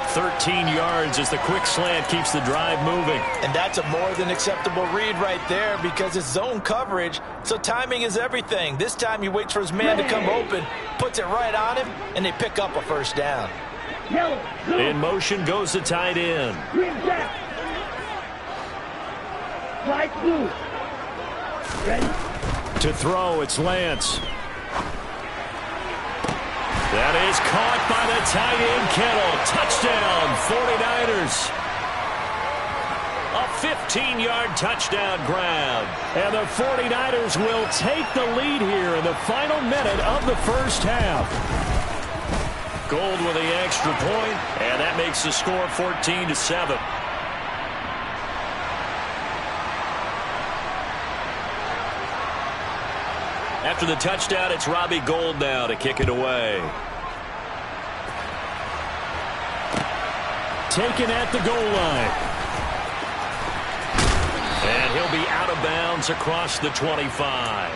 13 yards as the quick slant keeps the drive moving. And that's a more than acceptable read right there because it's zone coverage, so timing is everything. This time he waits for his man to come open, puts it right on him, and they pick up a first down. In motion goes the tight end. Green back. Light blue. Ready? To throw, it's Lance. That is caught by the tight end, Kittle. Touchdown, 49ers. A 15-yard touchdown grab. And the 49ers will take the lead here in the final minute of the first half. Gold with the extra point, and that makes the score 14-7. After the touchdown, it's Robbie Gould now to kick it away. Taken at the goal line. And he'll be out of bounds across the 25.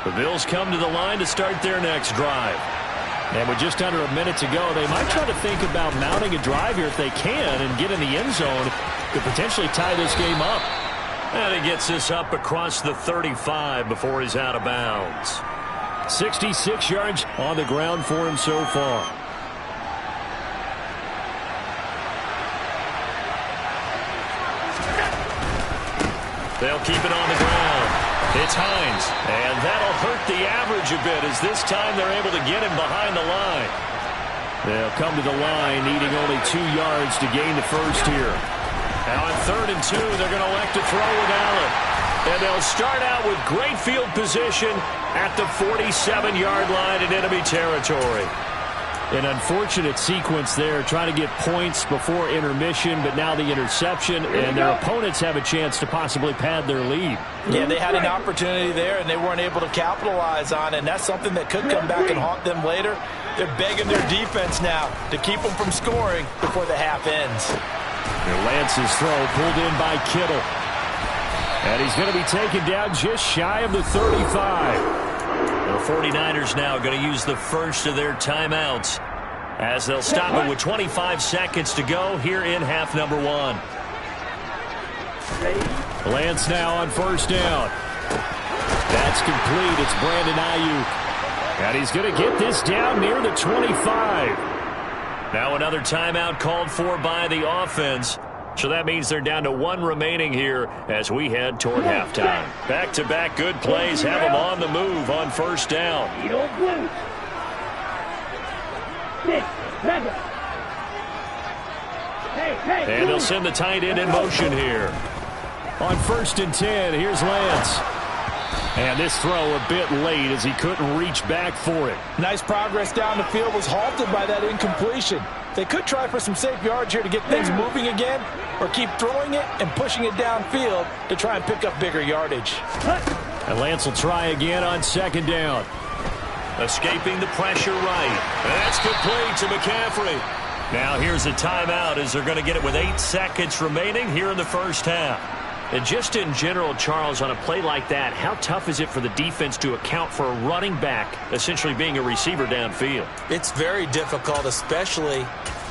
The Bills come to the line to start their next drive. And with just under a minute to go, they might try to think about mounting a drive here if they can and get in the end zone to potentially tie this game up. And he gets this up across the 35 before he's out of bounds. 66 yards on the ground for him so far. They'll keep it on the ground. It's Hines. And that'll hurt the average a bit as this time they're able to get him behind the line. They'll come to the line needing only 2 yards to gain the first here. Now on 3rd and 2, they're going to elect to throw with Allen. And they'll start out with great field position at the 47-yard line in enemy territory. An unfortunate sequence there, trying to get points before intermission, but now the interception, and their opponents have a chance to possibly pad their lead. Yeah, they had an opportunity there, and they weren't able to capitalize on it, and that's something that could come back and haunt them later. They're begging their defense now to keep them from scoring before the half ends. Lance's throw pulled in by Kittle. And he's going to be taken down just shy of the 35. The 49ers now going to use the first of their timeouts as they'll stop it with 25 seconds to go here in half number 1. Lance now on first down. That's complete. It's Brandon Ayuk. And he's going to get this down near the 25. Now another timeout called for by the offense. So that means they're down to 1 remaining here as we head toward halftime. Back-to-back good plays have them on the move on first down. And they'll send the tight end in motion here. On 1st and 10, here's Lance. And this throw a bit late as he couldn't reach back for it. Nice progress down the field was halted by that incompletion. They could try for some safe yards here to get things moving again, or keep throwing it and pushing it downfield to try and pick up bigger yardage. And Lance will try again on 2nd down. Escaping the pressure right. And that's complete to McCaffrey. Now here's a timeout as they're going to get it with 8 seconds remaining here in the first half. And just in general, Charles, on a play like that, how tough is it for the defense to account for a running back essentially being a receiver downfield? It's very difficult, especially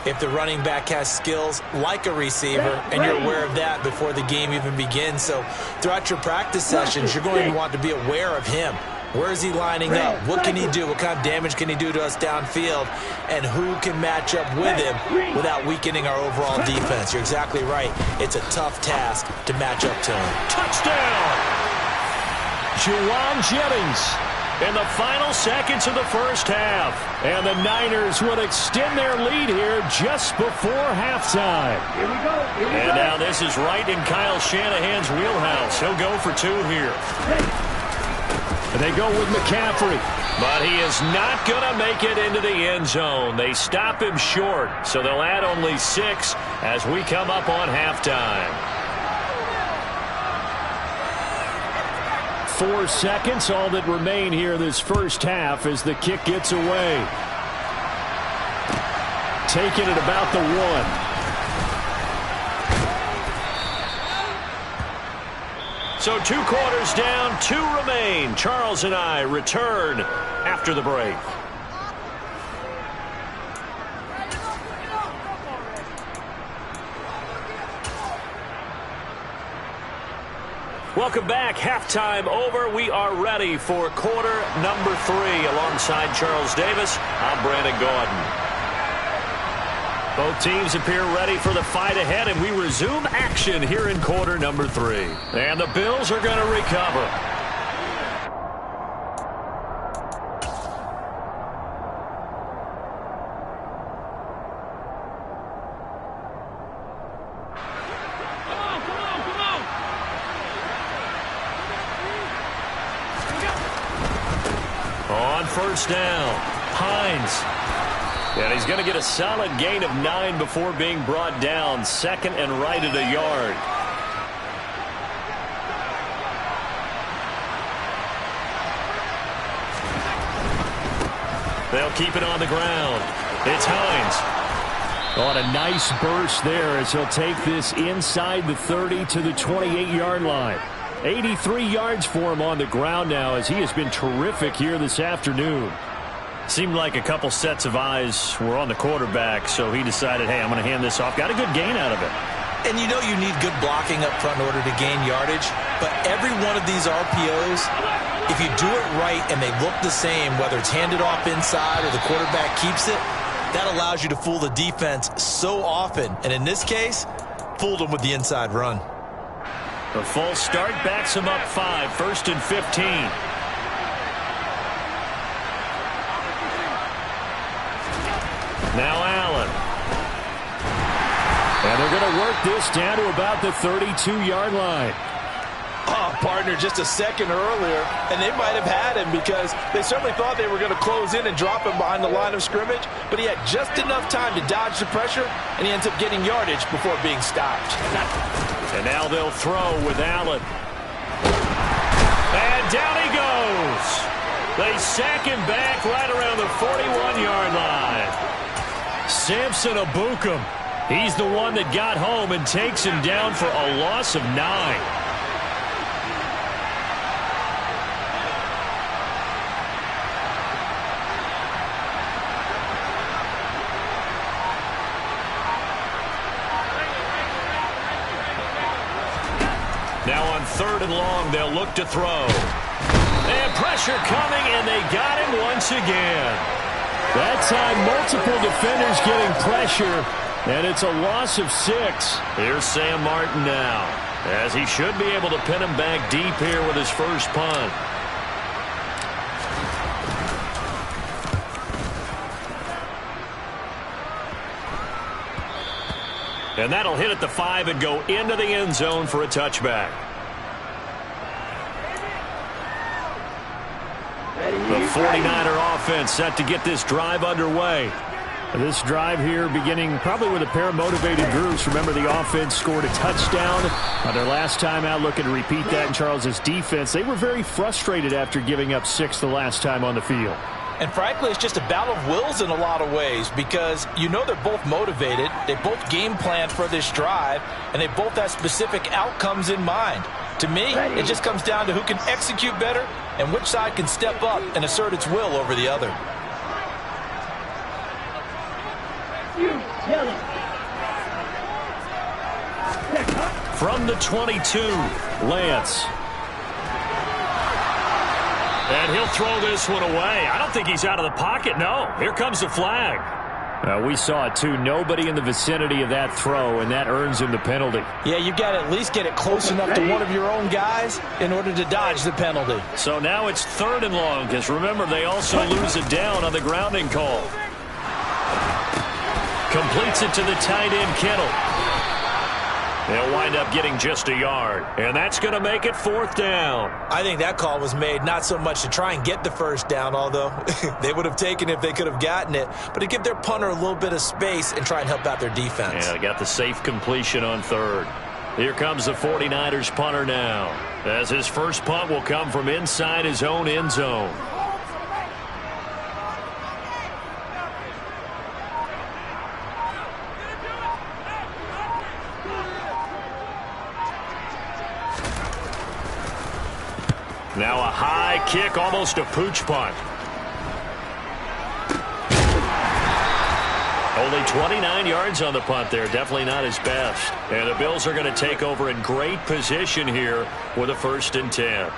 if the running back has skills like a receiver, and you're aware of that before the game even begins. So throughout your practice sessions, you're going to want to be aware of him. Where is he lining up? What can he do? What kind of damage can he do to us downfield? And who can match up with him without weakening our overall defense? You're exactly right. It's a tough task to match up to him. Touchdown! Juwan Jennings in the final seconds of the first half. And the Niners will extend their lead here just before halftime. Here we go. And now this is right in Kyle Shanahan's wheelhouse. He'll go for 2 here. And they go with McCaffrey. But he is not going to make it into the end zone. They stop him short, so they'll add only 6 as we come up on halftime. 4 seconds, all that remain here this first half as the kick gets away. Taking it about the 1. So 2 quarters down, 2 remain. Charles and I return after the break. Welcome back. Halftime over. We are ready for quarter number 3. Alongside Charles Davis, I'm Brandon Gaudin. Both teams appear ready for the fight ahead, and we resume action here in quarter number 3. And the Bills are going to recover. On first down, Hines. And he's going to get a solid gain of 9 before being brought down. 2nd and right at a yard. They'll keep it on the ground. It's Hines. On a nice burst there as he'll take this inside the 30 to the 28-yard line. 83 yards for him on the ground now as he has been terrific here this afternoon. Seemed like a couple sets of eyes were on the quarterback, so he decided, hey, I'm going to hand this off. Got a good gain out of it. And you know you need good blocking up front in order to gain yardage. But every one of these RPOs, if you do it right and they look the same, whether it's handed off inside or the quarterback keeps it, that allows you to fool the defense so often. And in this case, fooled them with the inside run. The false start backs him up 5, 1st and 15. Now Allen. And they're going to work this down to about the 32-yard line. Oh, partner, just a second earlier, and they might have had him because they certainly thought they were going to close in and drop him behind the line of scrimmage, but he had just enough time to dodge the pressure, and he ends up getting yardage before being stopped. And now they'll throw with Allen. And down he goes. They sack him back right around the 41-yard line. Samson Abukum, he's the one that got home and takes him down for a loss of 9. Now on 3rd and long, they'll look to throw. And pressure coming, and they got him once again. That time, multiple defenders getting pressure, and it's a loss of 6. Here's Sam Martin now, as he should be able to pin him back deep here with his first punt. And that'll hit at the 5 and go into the end zone for a touchback. The 49er offense set to get this drive underway. This drive here beginning probably with a pair of motivated groups. Remember, the offense scored a touchdown on their last time out. Looking to repeat that in Charles's defense. They were very frustrated after giving up 6 the last time on the field. And frankly, it's just a battle of wills in a lot of ways because you know they're both motivated. They both game planned for this drive, and they both have specific outcomes in mind. To me, it just comes down to who can execute better and which side can step up and assert its will over the other. From the 22, Lance. And he'll throw this one away. I don't think he's out of the pocket, no. Here comes the flag. We saw it, too. Nobody in the vicinity of that throw, and that earns him the penalty. Yeah, you got to at least get it close enough to one of your own guys in order to dodge the penalty. So now it's 3rd and long, because remember, they also lose it down on the grounding call. Completes it to the tight end, Kittle. They'll wind up getting just a yard, and that's going to make it 4th down. I think that call was made not so much to try and get the first down, although they would have taken it if they could have gotten it, but to give their punter a little bit of space and try and help out their defense. Yeah, they got the safe completion on 3rd. Here comes the 49ers punter now, as his first punt will come from inside his own end zone. Now a high kick, almost a pooch punt. Only 29 yards on the punt there. Definitely not his best. And the Bills are going to take over in great position here with a 1st and 10.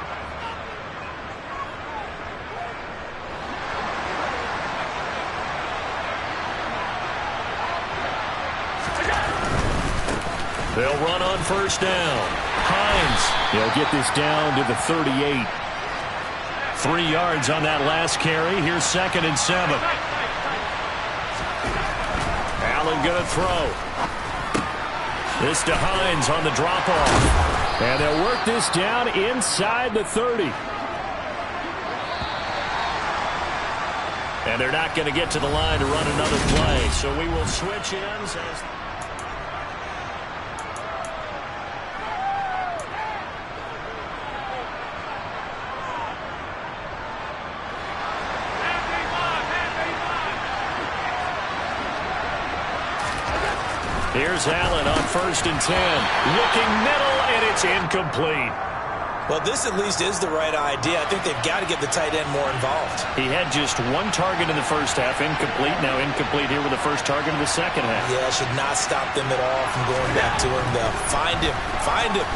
They'll run on 1st down. Hines, he'll get this down to the 38. 3 yards on that last carry. Here's 2nd and 7. Allen going to throw. This to Hines on the drop-off. And they'll work this down inside the 30. And they're not going to get to the line to run another play. So we will switch ends as... Here's Allen on 1st and 10. Looking middle, and it's incomplete. Well, this at least is the right idea. I think they've got to get the tight end more involved. He had just 1 target in the first half, incomplete. Now incomplete here with the first target in the second half. Yeah, it should not stop them at all from going back to him, though. Find him. Find him.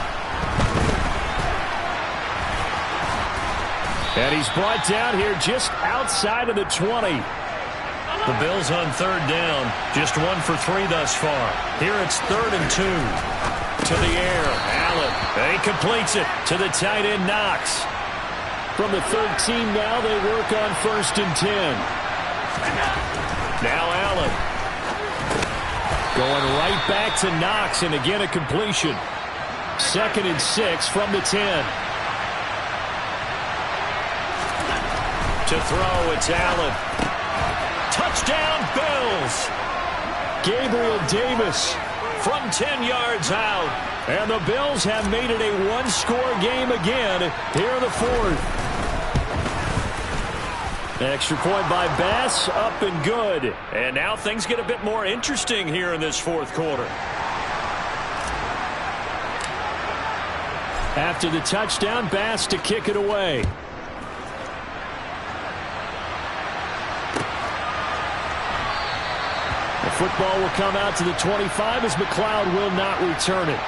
And he's brought down here just outside of the 20. The Bills on 3rd down, just 1 for 3 thus far. Here it's 3rd and 2. To the air, Allen, and he completes it to the tight end, Knox. From the 13 now, they work on 1st and 10. Now Allen. Going right back to Knox, and again a completion. 2nd and 6 from the 10. To throw, it's Allen. Touchdown, Bills! Gabriel Davis from 10 yards out. And the Bills have made it a 1-score game again here in the 4th. Extra point by Bass, up and good. And now things get a bit more interesting here in this 4th quarter. After the touchdown, Bass to kick it away. The football will come out to the 25 as McLeod will not return it.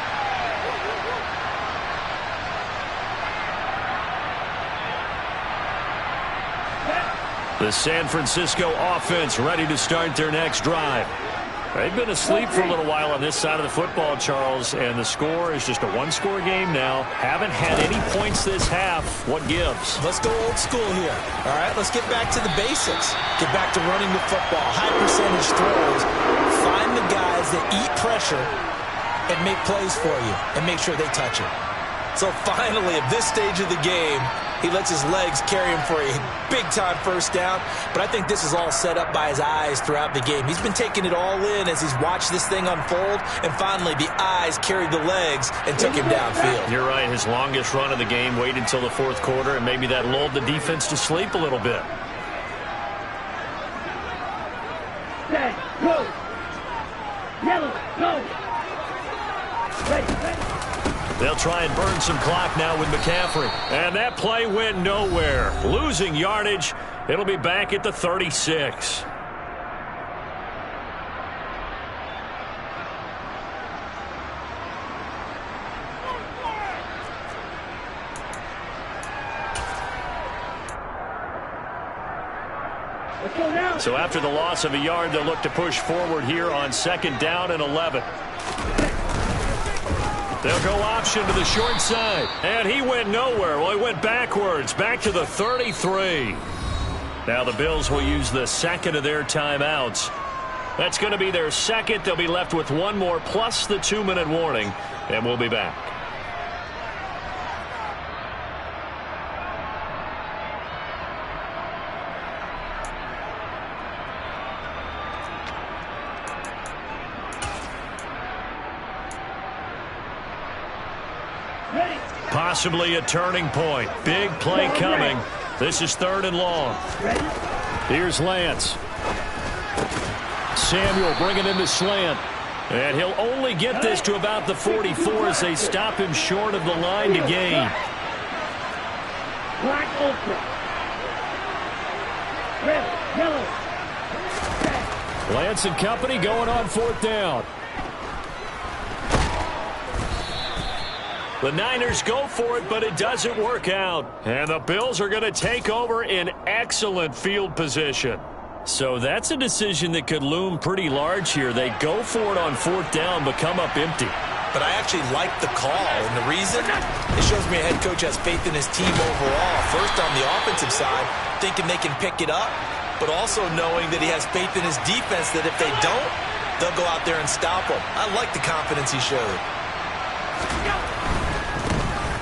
The San Francisco offense ready to start their next drive. They've been asleep for a little while on this side of the football, Charles, and the score is just a 1-score game now. Haven't had any points this half. What gives? Let's go old school here. All right, let's get back to the basics. Get back to running the football, high percentage throws. Find the guys that eat pressure and make plays for you and make sure they touch it. So finally, at this stage of the game, he lets his legs carry him for a big-time first down. But I think this is all set up by his eyes throughout the game. He's been taking it all in as he's watched this thing unfold. And finally, the eyes carried the legs and took him downfield. You're right. His longest run of the game waited until the 4th quarter, and maybe that lulled the defense to sleep a little bit. Set, go. Yellow, go. Ready. They'll try and burn some clock now with McCaffrey. And that play went nowhere. Losing yardage. It'll be back at the 36. So after the loss of a yard, they'll look to push forward here on 2nd down and 11. They'll go option to the short side. And he went nowhere. Well, he went backwards, back to the 33. Now the Bills will use the 2nd of their timeouts That's going to be their second. They'll be left with one more plus the 2-minute warning, and we'll be back. Possibly a turning point. Big play coming. This is 3rd and long. Here's Lance. Samuel bringing in the slant. And he'll only get this to about the 44 as they stop him short of the line to gain. Black ultra. Red, yellow. Lance and company going on 4th down. The Niners go for it, but it doesn't work out. And the Bills are going to take over in excellent field position. So that's a decision that could loom pretty large here. They go for it on 4th down, but come up empty. But I actually like the call, and the reason? It shows me a head coach has faith in his team overall. First, on the offensive side, thinking they can pick it up, but also knowing that he has faith in his defense that if they don't, they'll go out there and stop them. I like the confidence he showed.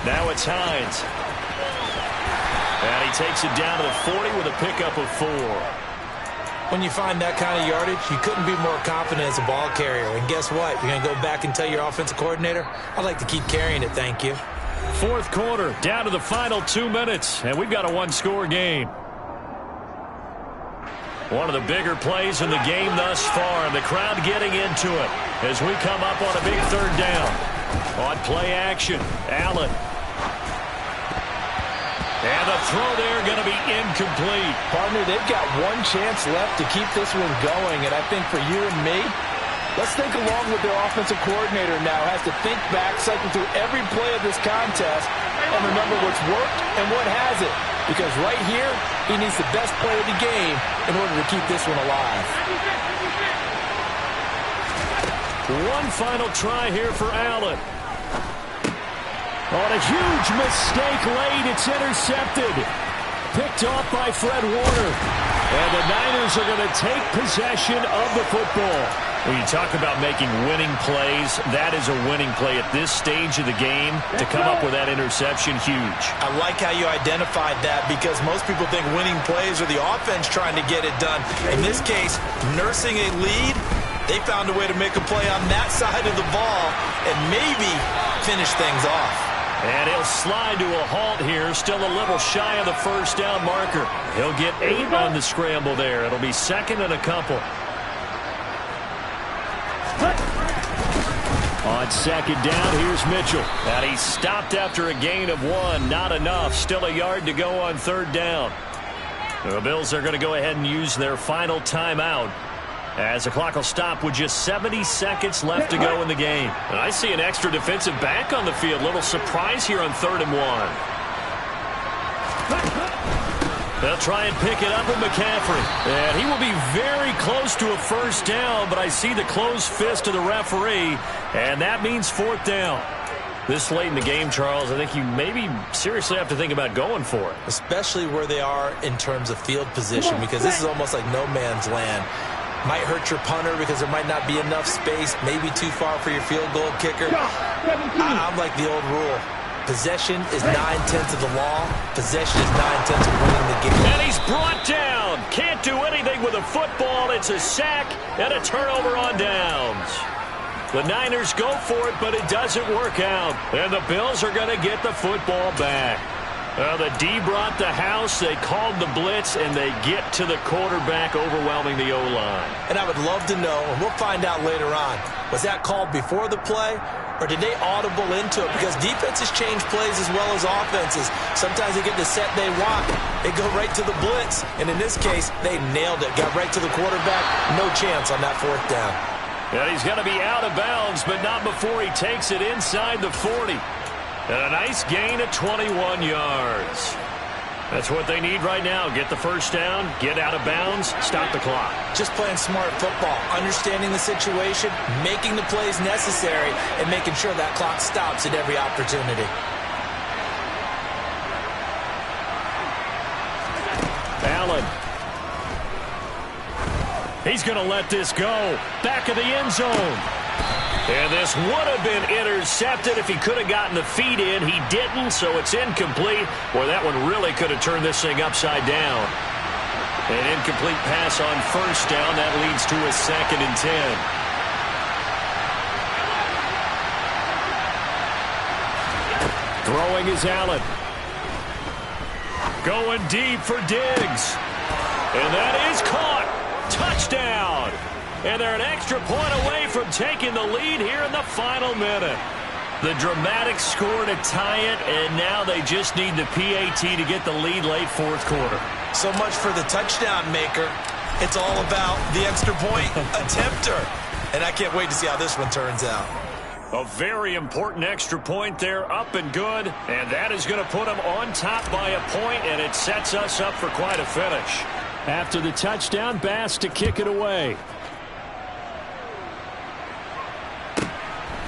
Now it's Hines. And he takes it down to the 40 with a pickup of 4. When you find that kind of yardage, you couldn't be more confident as a ball carrier. And guess what? You're going to go back and tell your offensive coordinator, I'd like to keep carrying it, thank you. 4th quarter, down to the final 2 minutes, and we've got a one-score game. One of the bigger plays in the game thus far, and the crowd getting into it as we come up on a big 3rd down. On play action, Allen. And the throw there going to be incomplete. Partner, they've got one chance left to keep this one going, and I think for you and me, let's think along with their offensive coordinator now. Has to think back, cycle through every play of this contest, and remember what's worked and what hasn't. Because right here, he needs the best play of the game in order to keep this one alive. One final try here for Allen. On a huge mistake late, it's intercepted. Picked off by Fred Warner. And the Niners are going to take possession of the football. When you talk about making winning plays, that is a winning play at this stage of the game. To come up with that interception, huge. I like how you identified that because most people think winning plays are the offense trying to get it done. In this case, nursing a lead, they found a way to make a play on that side of the ball and maybe finish things off. And he'll slide to a halt here, still a little shy of the 1st down marker. He'll get 8 on the scramble there. It'll be 2nd and a couple. On 2nd down, here's Mitchell. And he stopped after a gain of 1. Not enough. Still a yard to go on 3rd down. The Bills are going to go ahead and use their final timeout, as the clock will stop with just 70 seconds left to go in the game. And I see an extra defensive back on the field. Little surprise here on 3rd and 1. They'll try and pick it up with McCaffrey. And he will be very close to a 1st down, but I see the closed fist of the referee, and that means 4th down. This late in the game, Charles, I think you maybe seriously have to think about going for it. Especially where they are in terms of field position, because this is almost like no man's land. Might hurt your punter because there might not be enough space, maybe too far for your field goal kicker. I'm like the old rule. Possession is 9/10 of the law. Possession is 9/10 of winning the game. And he's brought down. Can't do anything with a football. It's a sack and a turnover on downs. The Niners go for it, but it doesn't work out. And the Bills are going to get the football back. The D brought the house. They called the blitz, and they get to the quarterback, overwhelming the O-line. And I would love to know, and we'll find out later on, was that called before the play, or did they audible into it? Because defenses change plays as well as offenses. Sometimes they get the set they want. They go right to the blitz. And in this case, they nailed it. Got right to the quarterback. No chance on that 4th down. And he's going to be out of bounds, but not before he takes it inside the 40. And a nice gain of 21 yards. That's what they need right now. Get the 1st down, get out of bounds, stop the clock. Just playing smart football, understanding the situation, making the plays necessary, and making sure that clock stops at every opportunity. Allen. He's going to let this go. Back of the end zone. And this would have been intercepted if he could have gotten the feet in. He didn't, so it's incomplete. Boy, that one really could have turned this thing upside down. An incomplete pass on first down. That leads to a 2nd and 10. Throwing is Allen. Going deep for Diggs. And that is caught. Touchdown. And they're an extra point away from taking the lead here in the final minute. The dramatic score to tie it, and now they just need the PAT to get the lead late 4th quarter. So much for the touchdown maker. It's all about the extra point attempter. And I can't wait to see how this one turns out. A very important extra point there, up and good. And that is going to put them on top by a point, and it sets us up for quite a finish. After the touchdown, Bass to kick it away.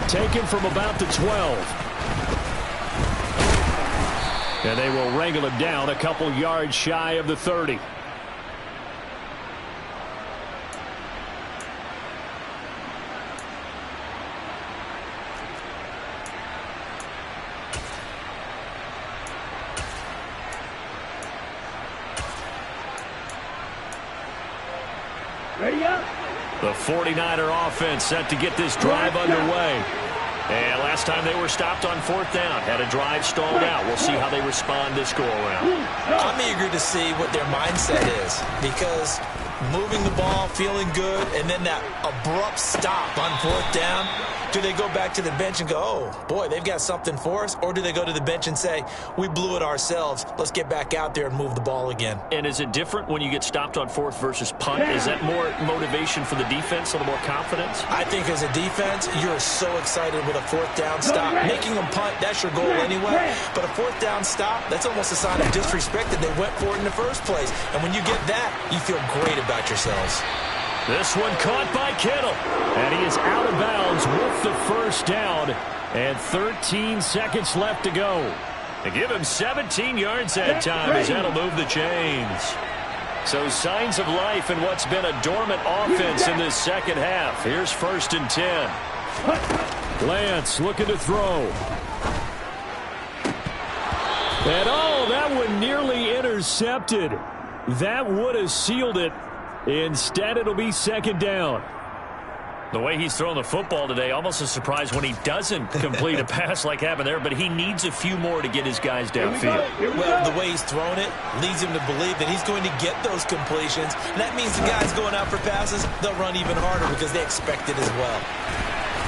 Taken from about the 12. And they will wrangle him down a couple yards shy of the 30. Ready up. The 49er offense set to get this drive underway. And last time they were stopped on 4th down, had a drive stalled out. We'll see how they respond this go-around. I'm eager to see what their mindset is, because moving the ball, feeling good, and then that abrupt stop on 4th down, do they go back to the bench and go, oh, boy, they've got something for us? Or do they go to the bench and say, we blew it ourselves, let's get back out there and move the ball again? And is it different when you get stopped on 4th versus punt? Is that more motivation for the defense, a little more confidence? I think as a defense, you're so excited with a 4th down stop. Making them punt, that's your goal anyway. But a 4th down stop, that's almost a sign of disrespect that they went for it in the first place. And when you get that, you feel great about yourselves. This one caught by Kittle. And he is out of bounds with the first down. And 13 seconds left to go. They give him 17 yards that time as that'll move the chains. So signs of life in what's been a dormant offense in this second half. Here's 1st and 10. Lance looking to throw. And oh, that one nearly intercepted. That would have sealed it. Instead, it'll be 2nd down. The way he's throwing the football today, almost a surprise when he doesn't complete a pass like happened there, but he needs a few more to get his guys downfield. Well, the way he's thrown it leads him to believe that he's going to get those completions. And that means the guys going out for passes, they'll run even harder because they expect it as well.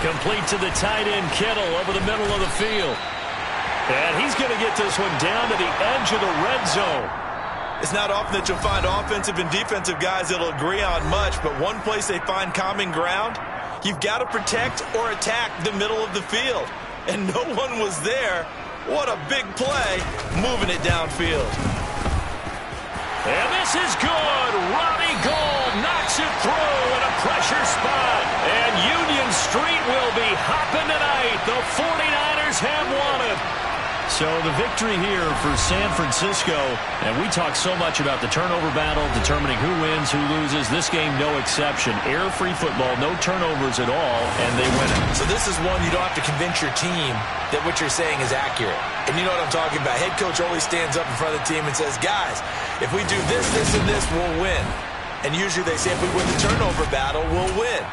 Complete to the tight end, Kittle, over the middle of the field. And he's going to get this one down to the edge of the red zone. It's not often that you'll find offensive and defensive guys that'll agree on much, but one place they find common ground, you've got to protect or attack the middle of the field. And no one was there. What a big play, moving it downfield. And this is good. Robbie Gould knocks it through in a pressure spot. And Union Street will be hopping tonight. The 49ers have won it. So the victory here for San Francisco, and we talk so much about the turnover battle, determining who wins, who loses. This game, no exception. Error-free football, no turnovers at all, and they win it. So this is one you don't have to convince your team that what you're saying is accurate. And you know what I'm talking about. Head coach always stands up in front of the team and says, guys, if we do this, this, and this, we'll win. And usually they say if we win the turnover battle, we'll win.